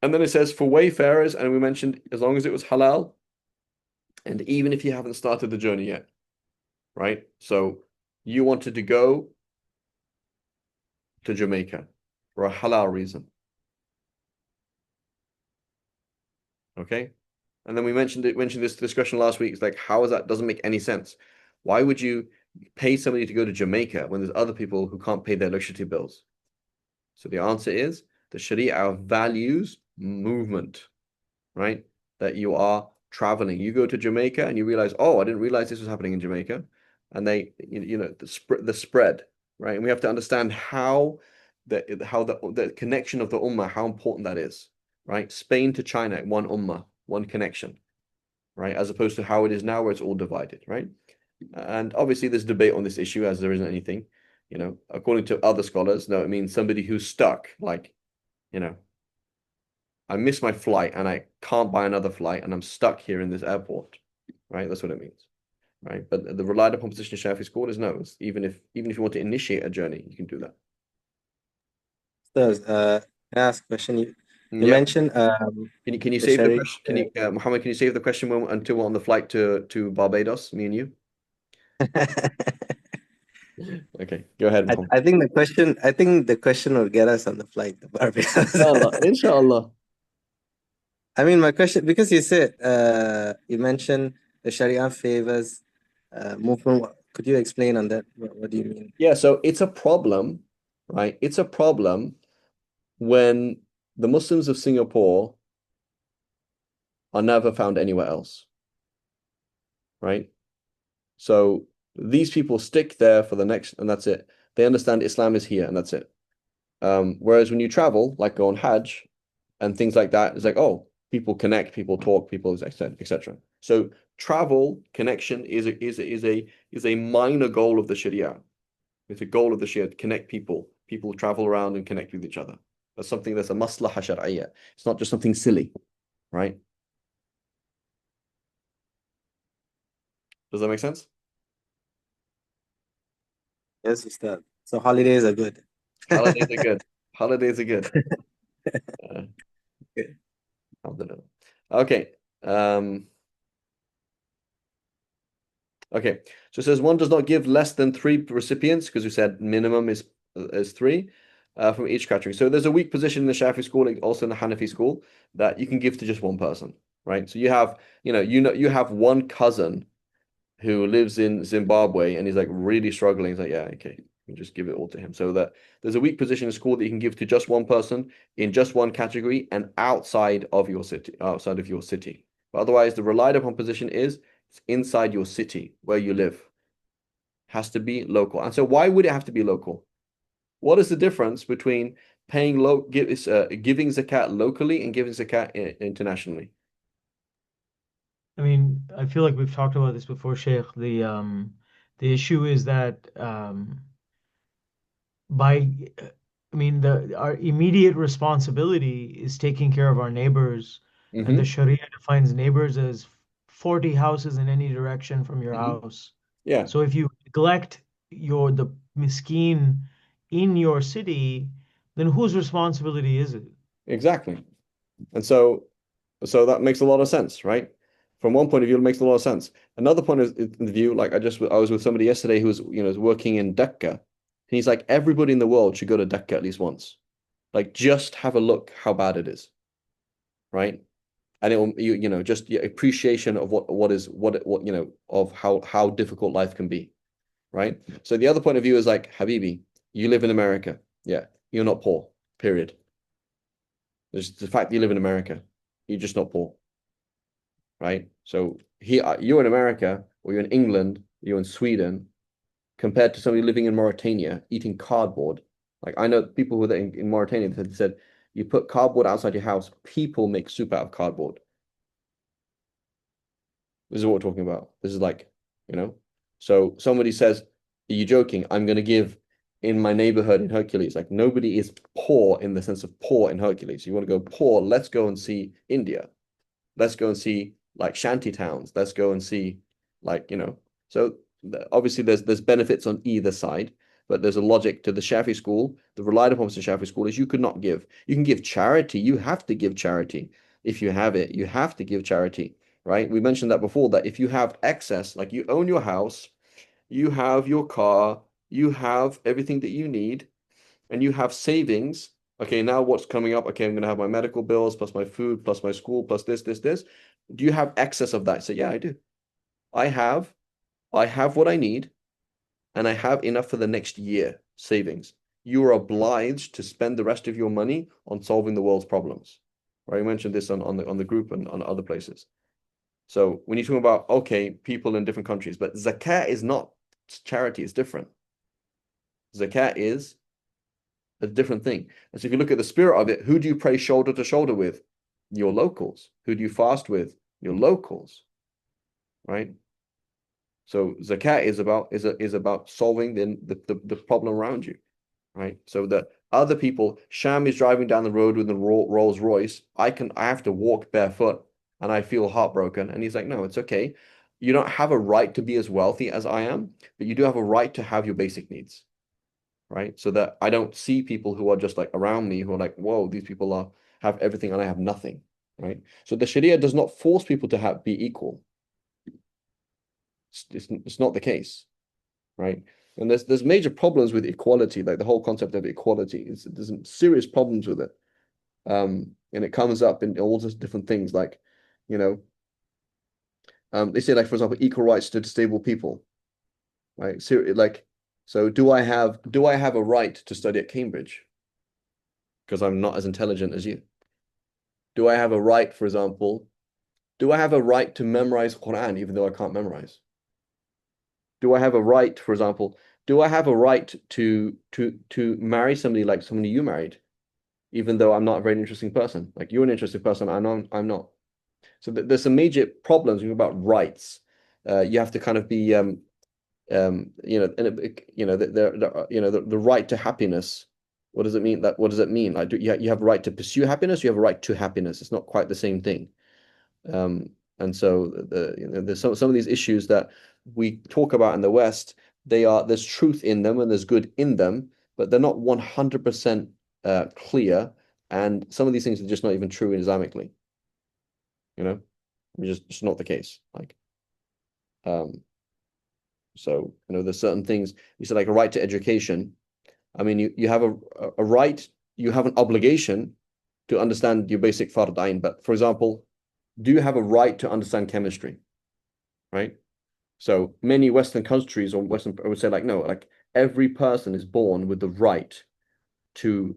Speaker 1: And then it says for wayfarers, and we mentioned as long as it was halal, and even if you haven't started the journey yet, right? So you wanted to go to Jamaica for a halal reason. Okay. And then we mentioned this discussion last week. It's like, how is that? Doesn't make any sense. Why would you pay somebody to go to Jamaica when there's other people who can't pay their electricity bills? So the answer is the Sharia values movement, right? That you are traveling. You go to Jamaica and you realize, oh, I didn't realize this was happening in Jamaica. And the spread, right? And we have to understand how the connection of the ummah, how important that is, right? Spain to China, one ummah, one connection, right? As opposed to how it is now where it's all divided, right? And obviously there's debate on this issue as there isn't anything, according to other scholars. No, it means somebody who's stuck, like, I missed my flight and I can't buy another flight and I'm stuck here in this airport, right? That's what it means, right? But the relied upon position Shafi's called is no. Even if you want to initiate a journey, you can do that.
Speaker 6: So, can I ask a question? You
Speaker 1: Yeah.
Speaker 6: mentioned
Speaker 1: Can you save the question? Muhammad, can you save the question until we're on the flight to Barbados, me and you? Okay, go ahead, Muhammad.
Speaker 6: I think the question will get us on the flight to Barbados.
Speaker 1: Inshallah.
Speaker 6: I mean, my question, because you said you mentioned the Sharia favors movement. Could you explain on that? What do you mean?
Speaker 1: Yeah, so it's a problem, right? It's a problem when the Muslims of Singapore are never found anywhere else. right? So these people stick there for the next, and that's it. They understand Islam is here, and that's it. Whereas when you travel, like go on Hajj and things like that, it's like, oh, people connect, people talk, people, etc. So travel connection is a minor goal of the Sharia. It's a goal of the Sharia to connect people. People travel around and connect with each other. That's something that's a maslaha shar'iyya. It's not just something silly, right? Does that make sense?
Speaker 6: Yes, Ustad. So holidays are good.
Speaker 1: Holidays are good. Holidays are good. Uh, okay. Okay. So it says one does not give less than 3 recipients because we said minimum is 3 from each category. So there's a weak position in the Shafi school, also in the Hanafi school, that you can give to just one person, right? So you have one cousin who lives in Zimbabwe and he's like really struggling. He's like, yeah, okay, you can just give it all to him. So that there's a weak position in school that you can give to just one person in just one category and outside of your city, But otherwise, the relied upon position is it's inside your city where you live. Has to be local. And so why would it have to be local? What is the difference between giving zakat locally and giving zakat internationally?
Speaker 3: I mean, I feel like we've talked about this before, Sheikh. The issue is that by I mean the our immediate responsibility is taking care of our neighbors, and the
Speaker 1: Hmm.
Speaker 3: Sharia defines neighbors as 40 houses in any direction from your
Speaker 1: Hmm.
Speaker 3: house.
Speaker 1: Yeah,
Speaker 3: So if you neglect the miskeen in your city, then whose responsibility is it?
Speaker 1: exactly. And so that makes a lot of sense, right? From one point of view, it makes a lot of sense. Another point of view, like I was with somebody yesterday who was working in Dhaka, and he's like, everybody in the world should go to Dhaka at least once. Like, just have a look how bad it is, right? And it will, just the appreciation of what of how difficult life can be, right? So the other point of view is like, Habibi, you live in America. Yeah, you're not poor, period. There's the fact that you live in America, you're just not poor, right? So here you're in America, or you're in England, you're in Sweden, compared to somebody living in Mauritania eating cardboard. Like I know people who are in Mauritania that said you put cardboard outside your house, people make soup out of cardboard. This is what we're talking about. This is like, you know. So somebody says, "Are you joking? I'm going to give in my neighborhood in Hercules." Like nobody is poor in the sense of poor in Hercules. You want to go poor? Let's go and see India. Let's go and see like shanty towns. Let's go and see like. So obviously there's benefits on either side, but there's a logic to the Shafi school. The relied upon the Shafi school is you could not give. You can give charity. You have to give charity if you have it. You have to give charity, right? We mentioned that before. That if you have excess, like you own your house, you have your car, you have everything that you need, and you have savings. Okay, now what's coming up? Okay, I'm going to have my medical bills plus my food plus my school plus this. Do you have excess of that? So yeah, I do. I have I have what I need and I have enough for the next year savings. You are obliged to spend the rest of your money on solving the world's problems. Right? I mentioned this on the group and on other places. So when you talk about okay, people in different countries, but zakat is not charity, it's different. Zakat is a different thing. And so if you look at the spirit of it, who do you pray shoulder to shoulder with? Your locals. Who do you fast with? Your locals, right? So zakat is about solving the problem around you, right? So the other people, Sham is driving down the road with a Rolls Royce. I have to walk barefoot and I feel heartbroken. And he's like, no, it's okay. You don't have a right to be as wealthy as I am, but you do have a right to have your basic needs, right? So that I don't see people who are just like around me who are like, whoa, these people have everything and I have nothing, right? So the Sharia does not force people to be equal. It's not the case, right? And there's major problems with equality, like the whole concept of equality. There's some serious problems with it. And it comes up in all sorts of different things, like, you know, they say like, for example, equal rights to disabled people, right? So do I have a right to study at Cambridge? Because I'm not as intelligent as you. Do I have a right, for example, Do I have a right to memorize Quran even though I can't memorize? Do I have a right, for example, do I have a right to marry somebody like somebody you married, even though I'm not a very interesting person? Like you're an interesting person, I'm not. So there's some major problems about rights. You have to kind of be the right to happiness. What does it mean? What does it mean? Like you have a right to pursue happiness, you have a right to happiness. It's not quite the same thing. And so there's some of these issues that we talk about in the West, there's truth in them and there's good in them, but they're not 100% clear. And some of these things are just not even true Islamically. Just not the case. Like, so there's certain things you said, like a right to education. I mean, you have a right, you have an obligation to understand your basic fard ayn. But for example, do you have a right to understand chemistry? Right? So many Western countries or Western, I would say like, no, like every person is born with the right to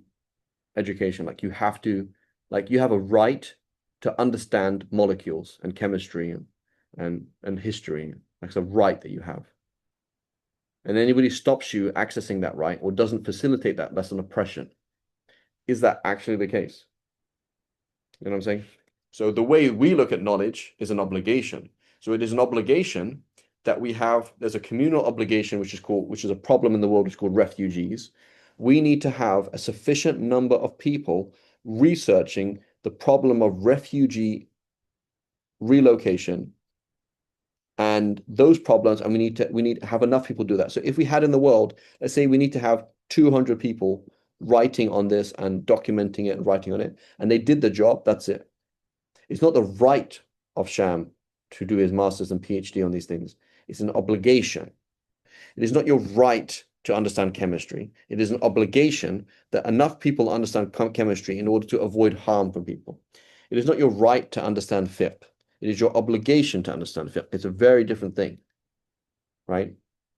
Speaker 1: education. Like you have a right to understand molecules and chemistry and history. That's a right that you have. And anybody stops you accessing that right or doesn't facilitate that, that's an oppression. Is that actually the case? You know what I'm saying? So the way we look at knowledge is an obligation. So it is an obligation that we have. There's a communal obligation, which is a problem in the world, which is called refugees. We need to have a sufficient number of people researching the problem of refugee relocation and those problems, and we need to have enough people do that. So if we had in the world, let's say we need to have 200 people writing on this and documenting it and writing on it, and they did the job, that's it. It's not the right of Sham to do his master's and PhD on these things. It's an obligation. It is not your right to understand chemistry. It is an obligation that enough people understand chemistry in order to avoid harm from people. It is not your right to understand fiqh. It is your obligation to understand fiqh. It's a very different thing, right?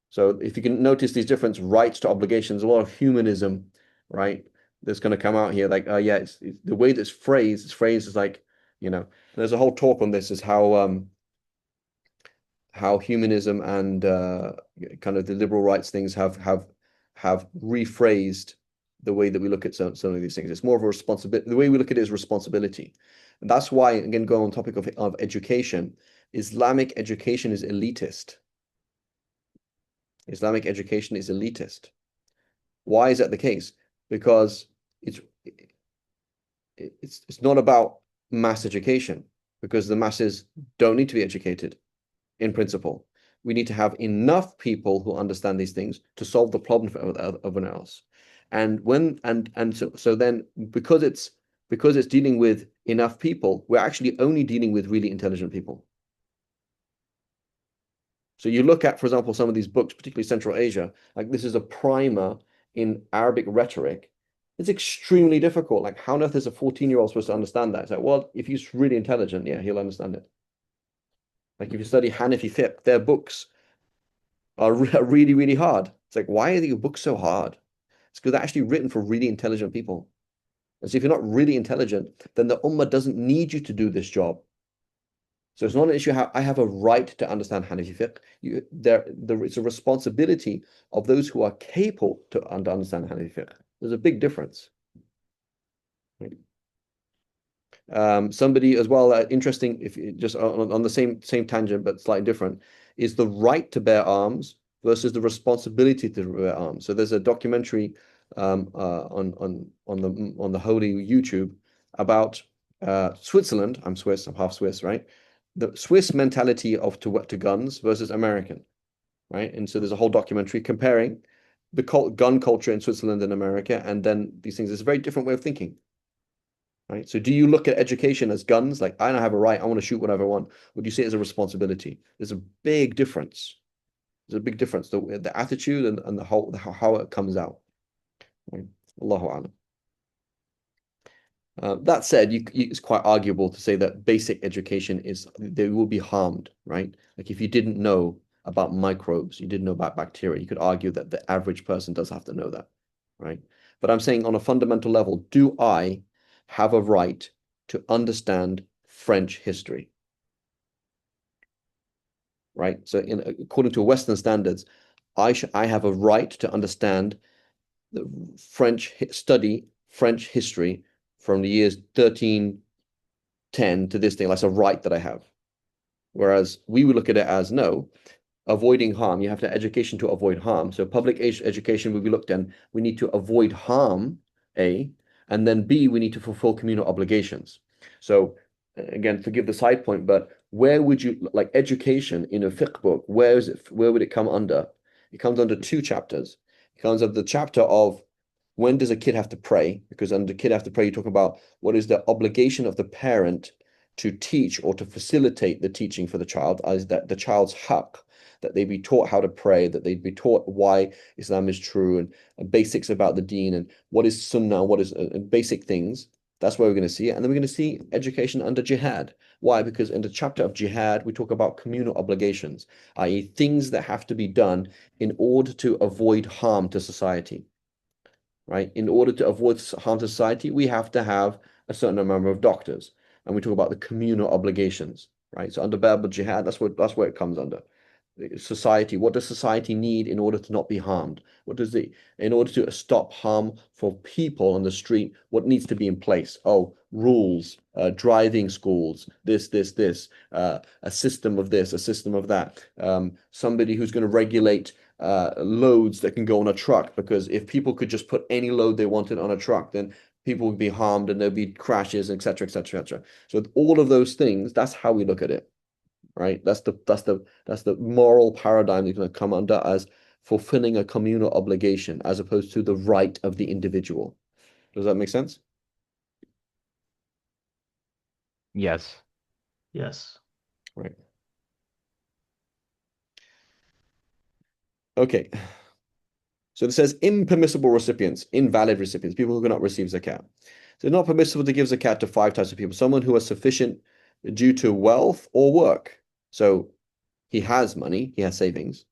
Speaker 1: So if you can notice these different rights to obligations, a lot of humanism, right? That's going to come out here. Like, yeah, it's the way that's phrased. It's phrased as like, there's a whole talk on this, is how humanism and kind of the liberal rights things have rephrased the way that we look at some of these things. It's more of a responsibility. The way we look at it is responsibility. And that's why, again, going on topic of education, Islamic education is elitist. Islamic education is elitist. Why is that the case? Because it's not about mass education, because the masses don't need to be educated in principle. We need to have enough people who understand these things to solve the problem for everyone else. And so then because it's dealing with enough people, we're actually only dealing with really intelligent people. So you look at, for example, some of these books, particularly Central Asia, like this is a primer in Arabic rhetoric. It's extremely difficult. Like, how on earth is a 14-year-old supposed to understand that? It's like, well, if he's really intelligent, yeah, he'll understand it. Like if you study Hanafi fiqh, their books are really, really hard. It's like, why are your books so hard? It's because they're actually written for really intelligent people. And so if you're not really intelligent, then the Ummah doesn't need you to do this job. So it's not an issue how I have a right to understand Hanafi fiqh. It's a responsibility of those who are capable to understand Hanafi fiqh. There's a big difference. Right? Somebody as well, interesting, if you just on the same tangent but slightly different, is the right to bear arms versus the responsibility to bear arms. So there's a documentary on the holy YouTube about Switzerland. I'm Swiss, I'm half Swiss, right? The Swiss mentality to guns versus American, right? And so there's a whole documentary comparing the gun culture in Switzerland and America, and then these things. It's a very different way of thinking. Right. So do you look at education as guns? Like, I don't have a right, I want to shoot whatever I want. Or do you see it as a responsibility? There's a big difference. There's a big difference. The attitude and how it comes out. Right. Allahu A'lam. That said, it's quite arguable to say that basic education they will be harmed, right? Like if you didn't know about microbes, you didn't know about bacteria, you could argue that the average person does have to know that, right? But I'm saying on a fundamental level, do I have a right to understand French history? right? So according to Western standards, I have a right to understand the study French history from the years 1310 to this thing. That's a right that I have. Whereas we would look at it as no, avoiding harm. You have to education to avoid harm. So public education will be looked at. We need to avoid harm, A, and then B, we need to fulfill communal obligations. So again, forgive the side point, but where would you like education in a fiqh book? Where would it come under? It comes under two chapters. It comes under the chapter of when does a kid have to pray? Because under kid have to pray, you talk about what is the obligation of the parent to teach or to facilitate the teaching for the child, as that the child's haqq, that they be taught how to pray, that they'd be taught why Islam is true and basics about the deen and what is sunnah, what is basic things. That's where we're going to see it. And then we're going to see education under jihad. Why? Because in the chapter of jihad, we talk about communal obligations, i.e., things that have to be done in order to avoid harm to society. Right? In order to avoid harm to society, we have to have a certain number of doctors. And we talk about the communal obligations, right? So under Bab al-Jihad, that's where it comes under. Society, what does society need in order to not be harmed? In order to stop harm for people on the street, what needs to be in place? Oh, rules, driving schools, this, a system of this, a system of that. Somebody who's going to regulate loads that can go on a truck, because if people could just put any load they wanted on a truck, then people would be harmed and there'd be crashes, etc., etc., etc. So all of those things, that's how we look at it, right? That's the moral paradigm that's going to come under as fulfilling a communal obligation as opposed to the right of the individual. Does that make sense?
Speaker 2: Yes.
Speaker 3: Yes.
Speaker 1: Right. Okay. So it says impermissible recipients, invalid recipients, people who cannot receive zakat. So it's not permissible to give zakat to 5 types of people. Someone who has sufficient due to wealth or work. So he has money, he has savings,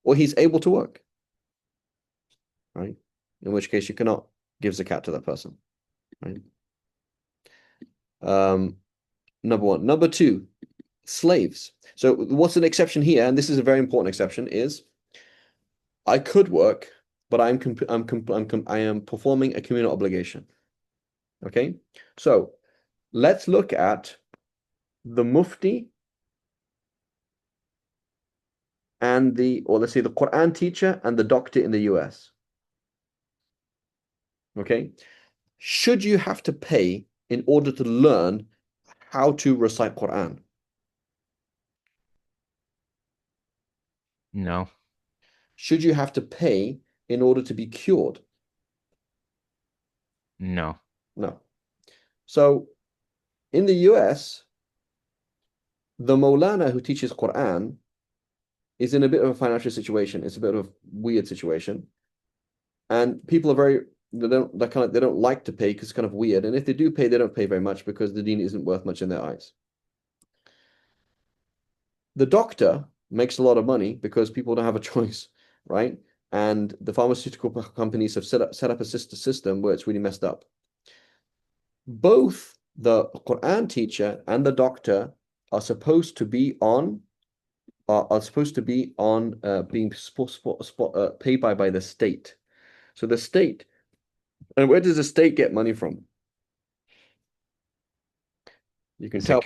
Speaker 1: or he's able to work, right? In which case you cannot give zakat to that person, right? Number one. Number two, slaves. So what's an exception here, and this is a very important exception, is I could work, but I am performing a communal obligation. Okay, so let's look at the mufti and let's say the Quran teacher and the doctor in the US. Okay, should you have to pay in order to learn how to recite Quran?
Speaker 2: No.
Speaker 1: Should you have to pay in order to be cured?
Speaker 2: No.
Speaker 1: No. So in the US, the Maulana who teaches Quran is in a bit of a financial situation. It's a bit of a weird situation. And people are they don't like to pay because it's kind of weird. And if they do pay, they don't pay very much because the deen isn't worth much in their eyes. The doctor makes a lot of money because people don't have a choice, right? And the pharmaceutical companies have set up a system where it's really messed up. Both the Quran teacher and the doctor are supposed to be on being paid by the state. So the state, and where does the state get money from? You can tell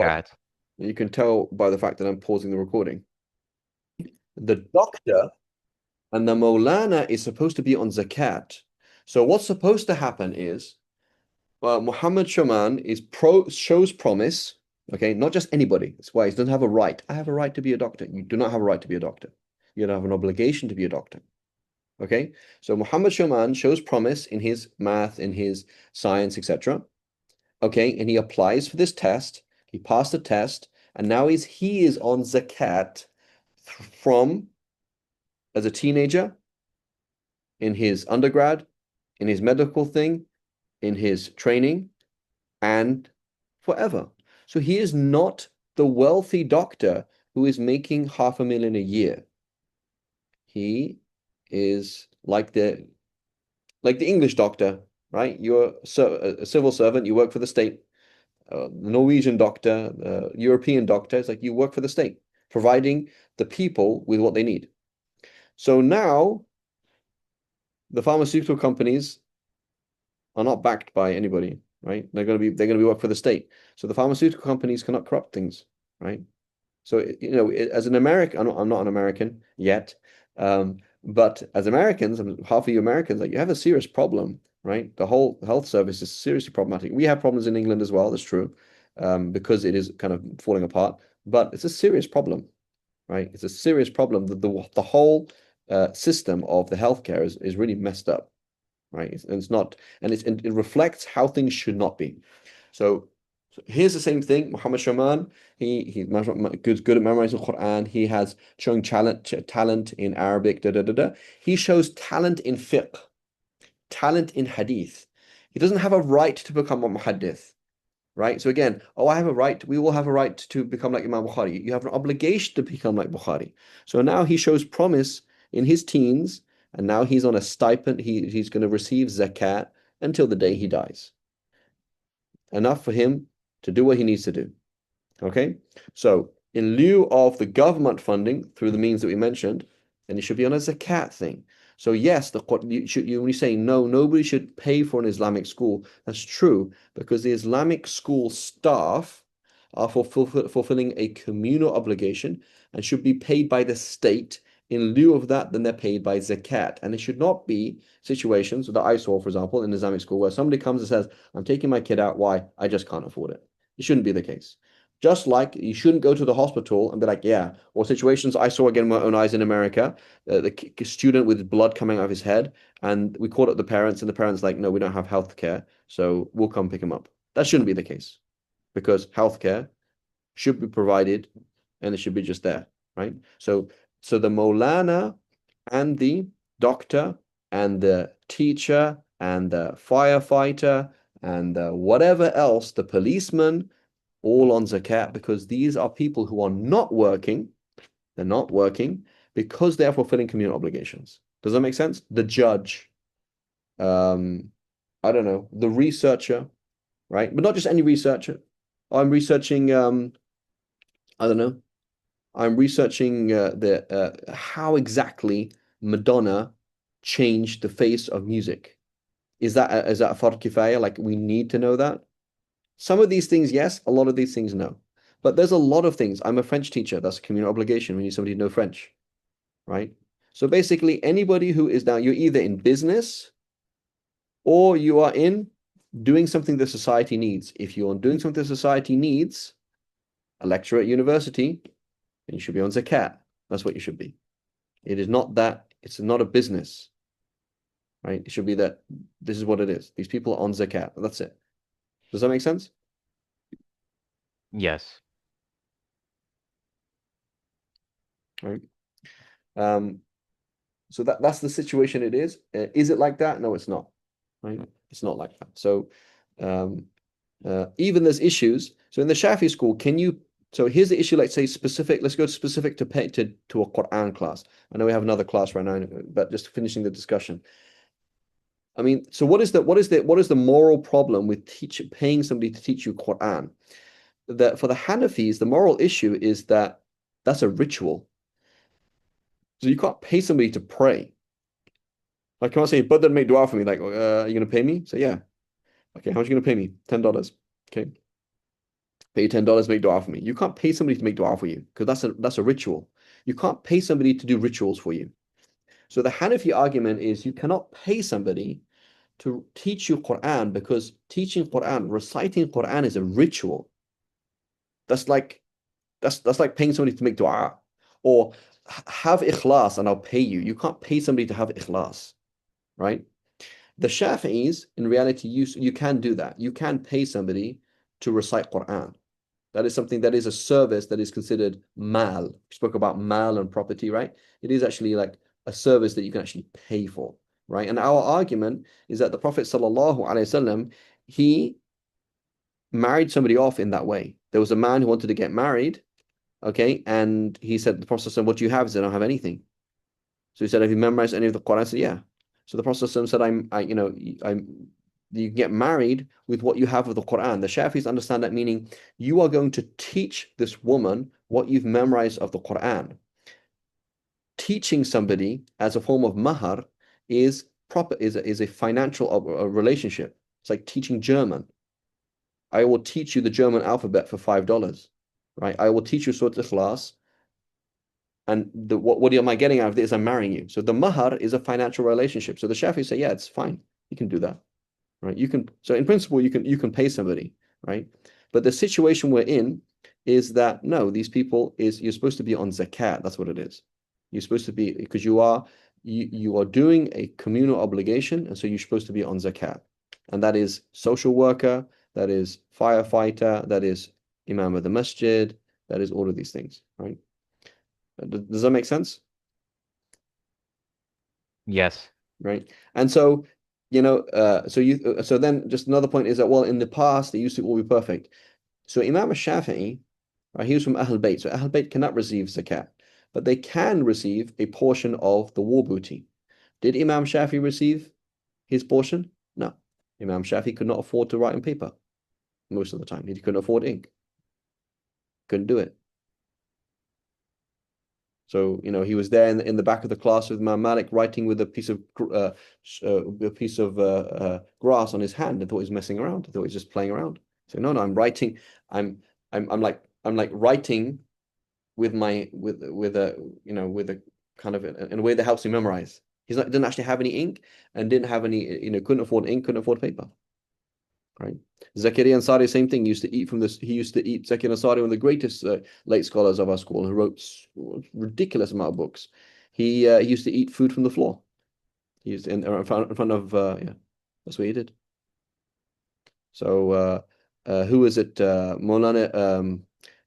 Speaker 1: by the fact that I'm pausing the recording. The doctor and the Maulana is supposed to be on zakat. So what's supposed to happen is, Muhammad Shaman shows promise. Okay, not just anybody. That's why he doesn't have a right. I have a right to be a doctor. You do not have a right to be a doctor. You don't have an obligation to be a doctor. Okay, so Muhammad Shaman shows promise in his math, in his science, etc. Okay, and he applies for this test. He passed the test, and now he is on zakat from as a teenager, in his undergrad, in his medical thing, in his training, and forever. So he is not the wealthy doctor who is making $500,000 a year. He is like the English doctor, right? You're a civil servant, you work for the state. The Norwegian doctor, European doctor, it's like you work for the state. providing the people with what they need. So now the pharmaceutical companies are not backed by anybody, right? They're going to be work for the state. So the pharmaceutical companies cannot corrupt things, right? So as an American, I'm not an American yet, but as Americans, half of you Americans, like you have a serious problem, right? The whole health service is seriously problematic. We have problems in England as well. That's true, because it is kind of falling apart. But it's a serious problem, right? It's a serious problem. The whole system of the healthcare is really messed up, right? It's not, and it reflects how things should not be. So here's the same thing. Muhammad Shaman, he's good at memorizing the Quran. He has showing talent in Arabic. He shows talent in fiqh, talent in hadith. He doesn't have a right to become a muhaddith, right? So again, I have a right. We all have a right to become like Imam Bukhari. You have an obligation to become like Bukhari. So now he shows promise in his teens, and now he's on a stipend. He's going to receive zakat until the day he dies. Enough for him to do what he needs to do. Okay, so in lieu of the government funding through the means that we mentioned, then it should be on a zakat thing. So yes, when you say no, nobody should pay for an Islamic school. That's true, because the Islamic school staff are fulfilling a communal obligation and should be paid by the state. In lieu of that, then they're paid by zakat. And it should not be situations that I saw, for example, in Islamic school where somebody comes and says, I'm taking my kid out. Why? I just can't afford it. It shouldn't be the case. Just like you shouldn't go to the hospital and be like, yeah, or situations I saw again with my own eyes in America, the student with blood coming out of his head, and we called up the parents, and the parents like, no, we don't have health care, so we'll come pick him up. That shouldn't be the case, because healthcare should be provided, and it should be just there, right? So the Maulana and the doctor and the teacher and the firefighter and whatever else, the policeman, all on zakat, because these are people who are not working. They're not working because they are fulfilling communal obligations. Does that make sense? The judge, I don't know, the researcher, right? But not just any researcher. I'm researching, I don't know, I'm researching how exactly Madonna changed the face of music. Is that a fard kifaya? Like, we need to know that? Some of these things, yes. A lot of these things, no. But there's a lot of things. I'm a French teacher. That's a communal obligation. We need somebody to know French, right? So basically, anybody who is now, you're either in business or you are in doing something the society needs. If you're doing something the society needs, a lecturer at university, then you should be on zakat. That's what you should be. It is not that. It's not a business, right? It should be that this is what it is. These people are on zakat. That's it. Does that make sense?
Speaker 2: Yes.
Speaker 1: Right. So that's the situation it is. Is it like that? No, it's not. Right? It's not like that. So even there's issues. So in the Shafi school, so here's the issue, let's say specific, let's go specific to a Quran class. I know we have another class right now, but just finishing the discussion. I mean, so what is the moral problem with paying somebody to teach you Quran? That for the Hanafis, the moral issue is that that's a ritual. So you can't pay somebody to pray. Like, can't say, but then make dua for me. Like, are you going to pay me? So yeah. Okay, how much are you going to pay me? $10. Okay. Pay you $10, make dua for me. You can't pay somebody to make dua for you because that's a ritual. You can't pay somebody to do rituals for you. So the Hanafi argument is you cannot pay somebody to teach you Quran because teaching Quran, reciting Quran is a ritual. That's like paying somebody to make dua or have ikhlas and I'll pay you. You can't pay somebody to have ikhlas, right? The Shafi'is, in reality, you can do that. You can pay somebody to recite Quran. That is something that is a service that is considered mal. We spoke about mal and property, right? It is actually like a service that you can actually pay for, right? And our argument is that the Prophet sallallahu alaihi wasallam, he married somebody off in that way. There was a man who wanted to get married, okay, and he said, the Prophet said, what do you have? He said, I don't have anything. So he said, have you memorized any of the Quran? I said, yeah. So the Prophet said, you get married with what you have of the Quran. The Shafis understand that meaning you are going to teach this woman what you've memorized of the Quran. Teaching somebody as a form of mahar is a financial relationship. It's like teaching German. I will teach you the German alphabet for $5, right? I will teach you Surah Al-Ikhlas, and what am I getting out of this? I'm marrying you. So the mahar is a financial relationship. So the Shafis say, yeah, it's fine. You can do that, right? You can. So in principle, you can pay somebody, right? But the situation we're in is that no, these people you're supposed to be on zakat. That's what it is. You're supposed to be because you are doing a communal obligation, and so you're supposed to be on zakat, and that is social worker, that is firefighter, that is imam of the masjid, that is all of these things, right? Does that make sense?
Speaker 2: Yes.
Speaker 1: Right. And so, so then just another point is that, well, in the past, it used to all be perfect. So Imam Shafi'i, right, he was from Ahl Bayt. So Ahl Bayt cannot receive zakat, but they can receive a portion of the war booty. Did Imam Shafi'i receive his portion? No. Imam Shafi'i could not afford to write on paper most of the time. He couldn't afford ink. Couldn't do it. So, he was there in the back of the class with Imam Malik writing with a piece of grass on his hand and thought he was messing around. I thought he was just playing around. So no, I'm writing. I'm like writing with a kind of in a way that helps me memorize. Didn't actually have any ink and didn't have any, couldn't afford ink, couldn't afford paper. Right. Zakaria Ansari, same thing. He used to eat Zakaria Ansari, one of the greatest late scholars of our school, who wrote ridiculous amount of books. He used to eat food from the floor. He used in front of that's what he did. So who is it? Maulana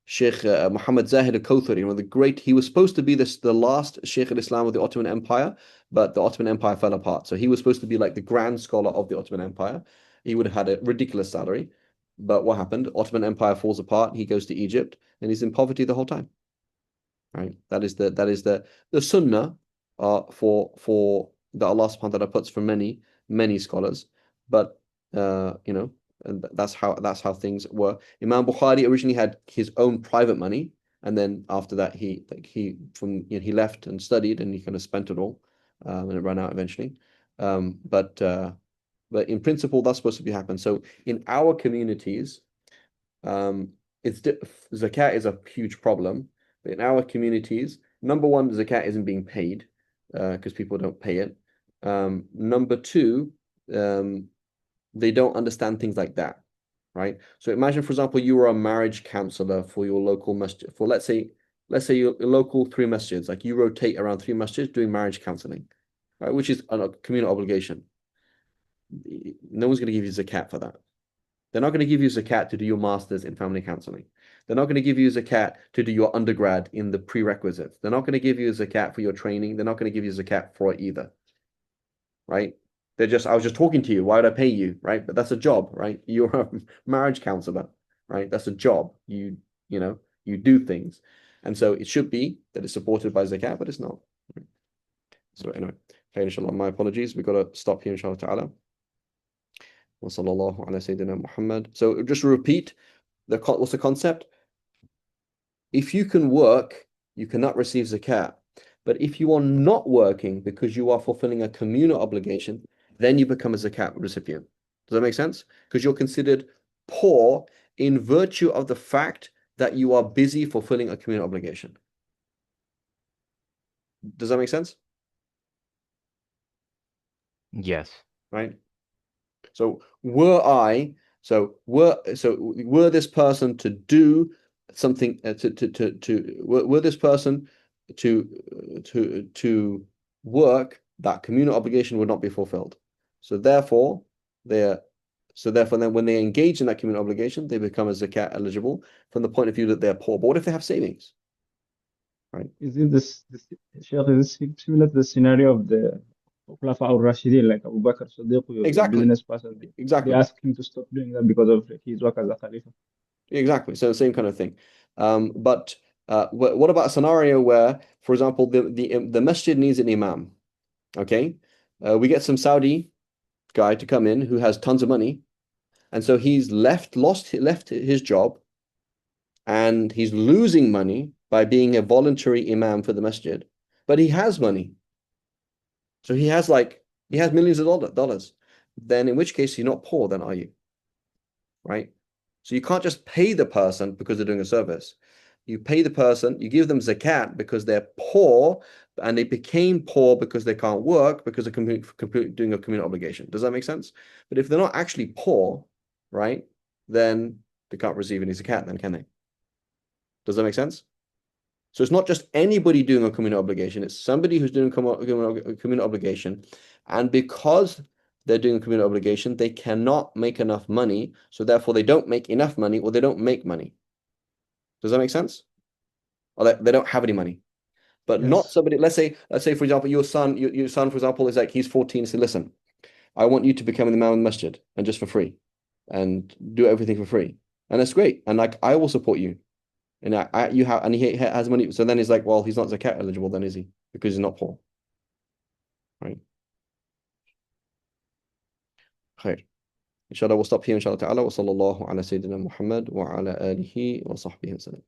Speaker 1: Sheikh Muhammad Zahid al-Kawthari, one of the great. He was supposed to be the last Sheikh al-Islam of the Ottoman Empire, but the Ottoman Empire fell apart. So he was supposed to be like the grand scholar of the Ottoman Empire. He would have had a ridiculous salary. But what happened? Ottoman Empire falls apart. He goes to Egypt and he's in poverty the whole time. Right? That is the sunnah for that Allah subhanahu wa ta'ala puts for many, many scholars. But and that's how things were. Imam Bukhari originally had his own private money, and then after that he left and studied and he kind of spent it all, and it ran out eventually. But in principle, that's supposed to be happen. So in our communities, zakat is a huge problem. But in our communities, number one, zakat isn't being paid because people don't pay it. Number two, they don't understand things like that, right? So imagine, for example, you were a marriage counselor for your local masjid. For let's say your local 3 masjids, like you rotate around 3 masjids doing marriage counseling, right? Which is a communal obligation. No one's going to give you zakat for that. They're not going to give you zakat to do your master's in family counseling. They're not going to give you zakat to do your undergrad in the prerequisites. They're not going to give you zakat for your training. They're not going to give you zakat for it either, right? I was just talking to you. Why would I pay you, right? But that's a job, right? You're a marriage counselor, right? That's a job. You do things. And so it should be that it's supported by zakat, but it's not. So anyway, okay, inshallah, my apologies. We've got to stop here, inshallah ta'ala. وصلى الله على سيدنا محمد. So just repeat what's the concept? If you can work, you cannot receive zakat. But if you are not working because you are fulfilling a communal obligation, then you become a zakat recipient. Does that make sense? Because you're considered poor in virtue of the fact that you are busy fulfilling a communal obligation. Does that make sense?
Speaker 2: Yes.
Speaker 1: Right? So were this person to do something were this person to work, that communal obligation would not be fulfilled. So therefore then when they engage in that communal obligation, they become a zakat eligible from the point of view that they're poor. But what if they have savings? Right?
Speaker 7: Is it Sheikh, is this similar to the scenario of the Khulafa al-Rashidin, like Abu Bakr Siddiq, who was a
Speaker 1: Exactly.
Speaker 7: business person? They
Speaker 1: Exactly.
Speaker 7: asked him to stop doing that because of his work as a Khalifa.
Speaker 1: Exactly. So the same kind of thing. But what about a scenario where, for example, the masjid needs an imam? Okay, we get some Saudi guy to come in who has tons of money, and so he's left his job, and he's losing money by being a voluntary imam for the masjid, but he has money. So he has millions of dollars. Then in which case you're not poor, then are you? Right? So you can't just pay the person because they're doing a service. You pay the person, you give them zakat because they're poor, and they became poor because they can't work because they're doing a communal obligation. Does that make sense? But if they're not actually poor, right, then they can't receive any zakat, then can they? Does that make sense? So it's not just anybody doing a communal obligation, it's somebody who's doing a communal obligation, and because they're doing a communal obligation, they cannot make enough money, so therefore they don't make enough money, or they don't make money. Does that make sense? Or they don't have any money. But not
Speaker 3: Yes.
Speaker 1: somebody, let's say, for example, your son, for example, is like, he's 14, so listen, I want you to become the imam of the masjid, and just for free, and do everything for free. And that's great. And like, I will support you. And he has money. So then he's like, well, he's not zakat eligible then, is he? Because he's not poor. Right? Khair. Inshallah, we'll stop here, inshallah ta'ala. Wa sallallahu ala sayyidina Muhammad wa ala alihi wa sahbihi wa sallam.